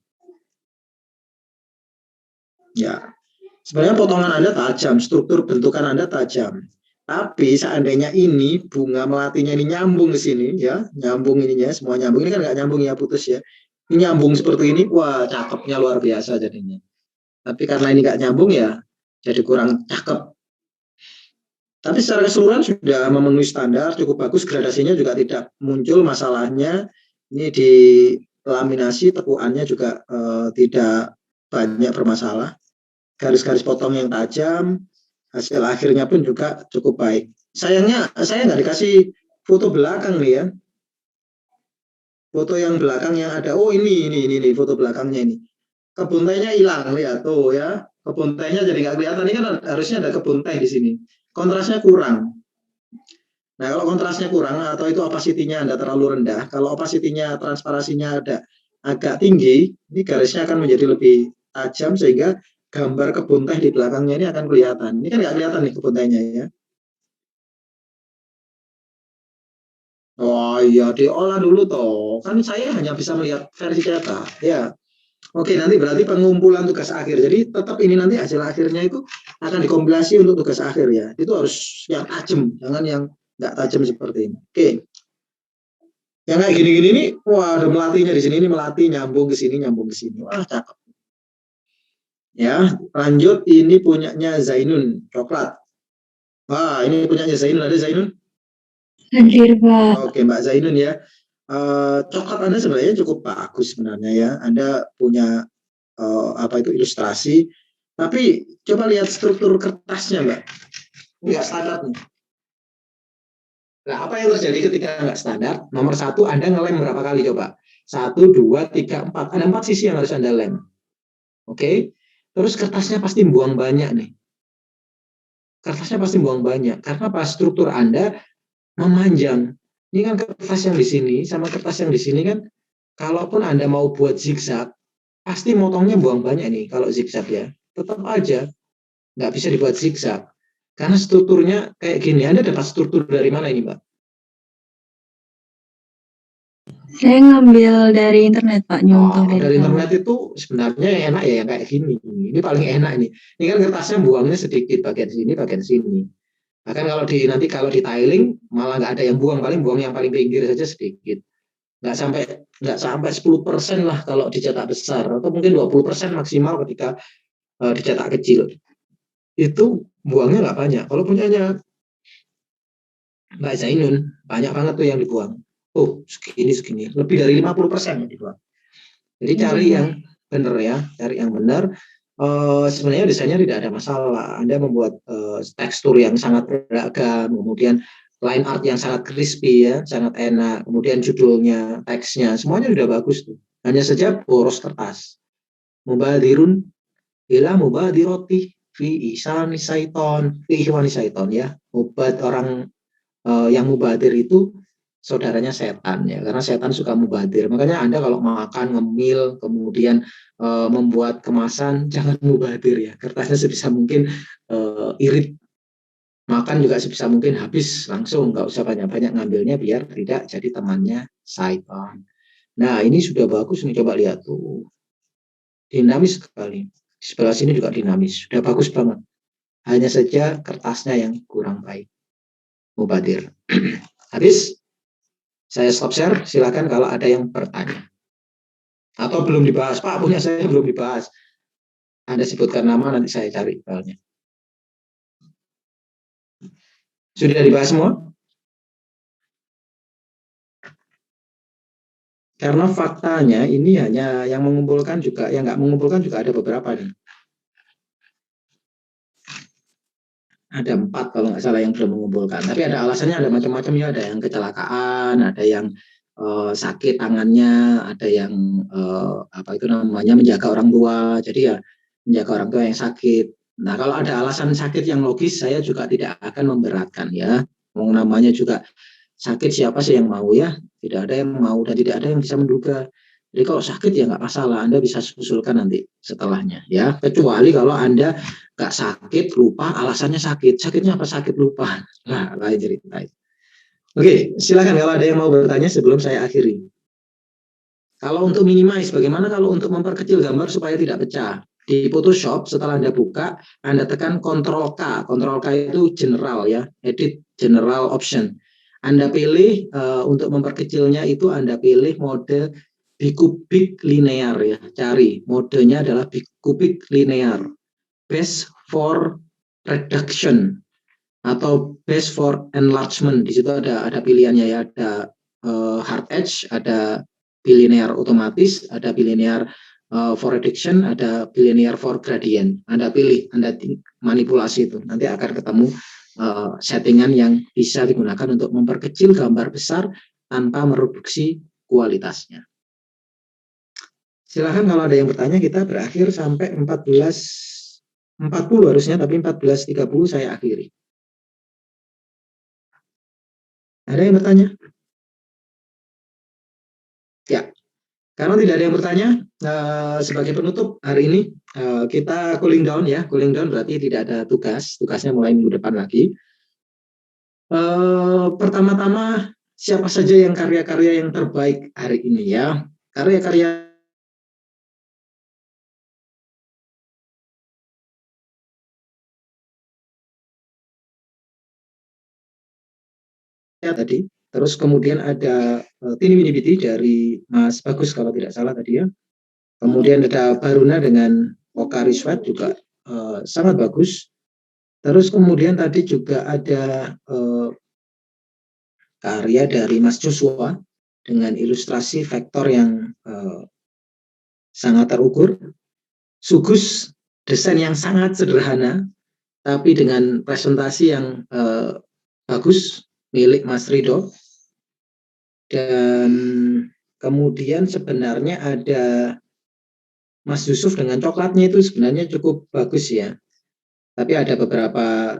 Ya, sebenarnya potongan Anda tajam, struktur bentukan Anda tajam. Tapi seandainya ini bunga melatinya ini nyambung ke sini ya, nyambung ininya, semua nyambung. Ini kan nggak nyambung ya, putus ya. Ini nyambung seperti ini, wah cakepnya luar biasa jadinya. Tapi karena ini nggak nyambung ya, jadi kurang cakep. Tapi secara keseluruhan sudah memenuhi standar, cukup bagus, gradasinya juga tidak muncul masalahnya. Ini di laminasi, tekuannya juga tidak banyak bermasalah. Garis-garis potong yang tajam, hasil akhirnya pun juga cukup baik. Sayangnya saya nggak dikasih foto belakang nih ya. Foto yang belakang yang ada, oh ini foto belakangnya ini. Kebun tehnya hilang, lihat tuh ya. Kebun tehnya jadi nggak kelihatan. Ini kan harusnya ada kebun teh di sini. Kontrasnya kurang. Nah, kalau kontrasnya kurang atau itu opacity-nya Anda terlalu rendah, kalau opacity-nya, transparasinya ada agak tinggi, ini garisnya akan menjadi lebih tajam sehingga gambar kebun teh di belakangnya ini akan kelihatan. Ini kan nggak kelihatan nih kebun tehnya ya. Oh iya, diolah dulu toh. Kan saya hanya bisa melihat versi cetak. Ya. Oke, nanti berarti pengumpulan tugas akhir. Jadi tetap ini nanti hasil akhirnya itu akan dikompilasi untuk tugas akhir ya. Itu harus yang tajam, jangan yang nggak tajam seperti ini. Oke. Yang kayak gini-gini ini, wah ada melatinya di sini, ini melati nyambung ke sini, nyambung ke sini. Wah, cakep. Ya, lanjut ini punyanya Zainun, coklat. Wah, ini punyanya Zainun, ada Zainun? Hadir, Pak. Oke, Mbak Zainun ya. Coklat Anda sebenarnya cukup bagus sebenarnya ya. Anda punya apa itu ilustrasi. Tapi coba lihat struktur kertasnya, Mbak. Nggak standar nih. Nah, apa yang terjadi ketika nggak standar? Nomor 1, Anda ngelem berapa kali coba? 1, 2, 3, 4. Ada 4 sisi yang harus Anda lem. Oke. Terus kertasnya pasti buang banyak nih. Kertasnya pasti buang banyak. Karena pas struktur Anda memanjang. Ini kan kertas yang di sini sama kertas yang di sini kan, kalaupun Anda mau buat zigzag, pasti motongnya buang banyak nih kalau zigzag ya. Tetap aja nggak bisa dibuat zigzag. Karena strukturnya kayak gini. Anda dapat struktur dari mana ini, Mbak? Saya ngambil dari internet, Pak. Nyontoh Dari kamu. internet itu sebenarnya yang enak ya yang kayak gini. Ini paling enak ini. Ini kan kertasnya buangnya sedikit bagian sini. Bahkan kalau di tiling malah nggak ada yang buang, paling buang yang paling pinggir saja sedikit. Nggak sampai 10% lah kalau dicetak besar, atau mungkin 20% maksimal ketika dicetak kecil. Itu buangnya nggak banyak. Kalau punyanya Mbak Zainun, banyak banget tuh yang dibuang. Oh, segini. Lebih dari 50% yang dibuang. Jadi cari yang benar ya, cari yang benar. Sebenarnya desainnya tidak ada masalah. Anda membuat tekstur yang sangat beragam, kemudian line art yang sangat crispy ya, sangat enak. Kemudian judulnya, teksnya, semuanya sudah bagus tuh. Hanya saja boros kertas. Mubadirun ila mubadiroti fi isani saiton, fi ihwani saiton ya. Obat orang yang mubadir itu saudaranya setan ya, karena setan suka mubadir. Makanya Anda kalau makan ngemil kemudian membuat kemasan jangan mubadir ya, kertasnya sebisa mungkin irit, makan juga sebisa mungkin habis langsung, nggak usah banyak-banyak ngambilnya biar tidak jadi temannya setan. Nah ini sudah bagus nih, coba lihat tuh, dinamis sekali. Di sebelah sini juga dinamis, sudah bagus banget. hanya saja kertasnya yang kurang baik. Mubadir. Habis, saya stop share, silakan kalau ada yang bertanya. Atau belum dibahas, Pak, punya saya belum dibahas. Anda sebutkan nama, nanti saya cari filenya. Sudah dibahas semua? Karena faktanya ini hanya yang mengumpulkan juga, yang nggak mengumpulkan juga ada beberapa nih. Ada 4 kalau nggak salah yang belum mengumpulkan. Tapi ada alasannya, ada macam-macam ya. Ada yang kecelakaan, ada yang sakit tangannya, ada yang apa itu namanya menjaga orang tua. Jadi ya menjaga orang tua yang sakit. Nah kalau ada alasan sakit yang logis, saya juga tidak akan memberatkan ya. Mau namanya juga sakit, siapa sih yang mau ya? Tidak ada yang mau dan tidak ada yang bisa menduga. Jadi kalau sakit ya nggak masalah, Anda bisa usulkan nanti setelahnya ya. Kecuali kalau Anda nggak sakit, lupa, alasannya sakit. Sakitnya apa? Sakit lupa. Nah, lain cerita. Oke, silakan kalau ada yang mau bertanya sebelum saya akhiri. Kalau untuk minimize, bagaimana kalau untuk memperkecil gambar supaya tidak pecah? Di Photoshop, setelah Anda buka, Anda tekan Ctrl K. Ctrl K itu general ya, edit general option. Anda pilih untuk memperkecilnya itu Anda pilih mode bicubic linear ya. Cari modenya adalah bicubic linear. Best for reduction atau best for enlargement. Di situ ada pilihannya ya, ada hard edge, ada bilinear otomatis, ada bilinear for reduction, ada bilinear for gradient. Anda pilih, Anda manipulasi itu, nanti akan ketemu settingan yang bisa digunakan untuk memperkecil gambar besar tanpa mereduksi kualitasnya. Silahkan kalau ada yang bertanya, kita berakhir sampai 14.40 harusnya, tapi 14.30 saya akhiri. Ada yang bertanya? Ya, karena tidak ada yang bertanya, sebagai penutup hari ini kita cooling down ya. Cooling down berarti tidak ada tugas, tugasnya mulai minggu depan lagi. Pertama-tama, siapa saja yang karya-karya yang terbaik hari ini ya. Karya-karya tadi, terus kemudian ada Tini Winibiti dari Mas Bagus kalau tidak salah tadi ya. Kemudian ada Baruna dengan Pokari Sweat juga sangat bagus. Terus kemudian tadi juga ada karya dari Mas Joshua dengan ilustrasi vektor yang sangat terukur. Sugus, desain yang sangat sederhana, tapi dengan presentasi yang bagus, milik Mas Rido. Dan kemudian sebenarnya ada Mas Yusuf dengan coklatnya itu sebenarnya cukup bagus ya. Tapi ada beberapa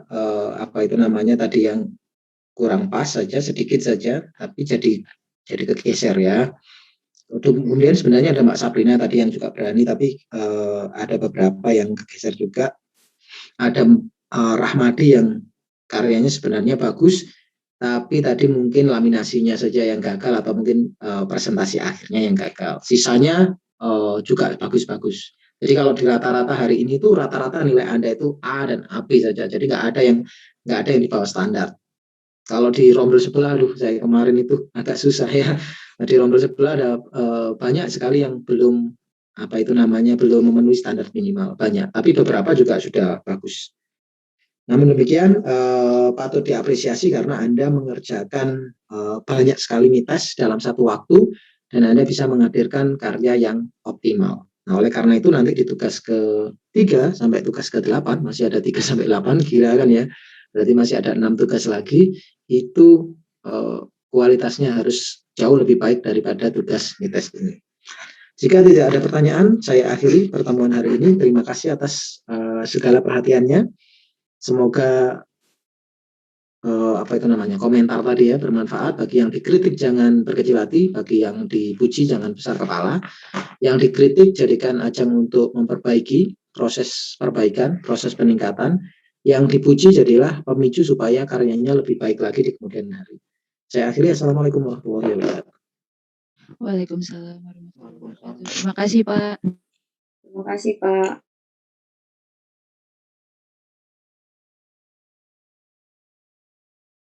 apa itu namanya tadi yang kurang pas saja, sedikit saja, tapi jadi kegeser ya. Kemudian sebenarnya ada Mbak Sabrina tadi yang juga berani, tapi ada beberapa yang kegeser juga. Ada Rahmadi yang karyanya sebenarnya bagus, tapi tadi mungkin laminasinya saja yang gagal atau mungkin presentasi akhirnya yang gagal. Sisanya juga bagus-bagus. Jadi kalau di rata-rata hari ini tuh rata-rata nilai Anda itu A dan AB saja. Jadi nggak ada yang di bawah standar. Kalau di rombel sebelah, aduh saya kemarin itu agak susah ya. Di rombel sebelah ada banyak sekali yang belum belum memenuhi standar minimal, banyak. Tapi beberapa juga sudah bagus. Namun demikian patut diapresiasi karena Anda mengerjakan banyak sekali mites dalam satu waktu dan Anda bisa menghadirkan karya yang optimal. Nah, oleh karena itu nanti di tugas ke-3 sampai tugas ke-8, masih ada 3 sampai 8, gila kan ya. Berarti masih ada 6 tugas lagi, itu kualitasnya harus jauh lebih baik daripada tugas mites ini. Jika tidak ada pertanyaan, saya akhiri pertemuan hari ini. Terima kasih atas segala perhatiannya. Semoga komentar tadi ya bermanfaat. Bagi yang dikritik jangan berkecil hati, bagi yang dipuji jangan besar kepala. Yang dikritik jadikan ajang untuk memperbaiki proses perbaikan, proses peningkatan. Yang dipuji jadilah pemicu supaya karyanya lebih baik lagi di kemudian hari. Saya akhiri. Assalamualaikum warahmatullahi wabarakatuh. Waalaikumsalam warahmatullahi wabarakatuh. Terima kasih Pak. Terima kasih Pak.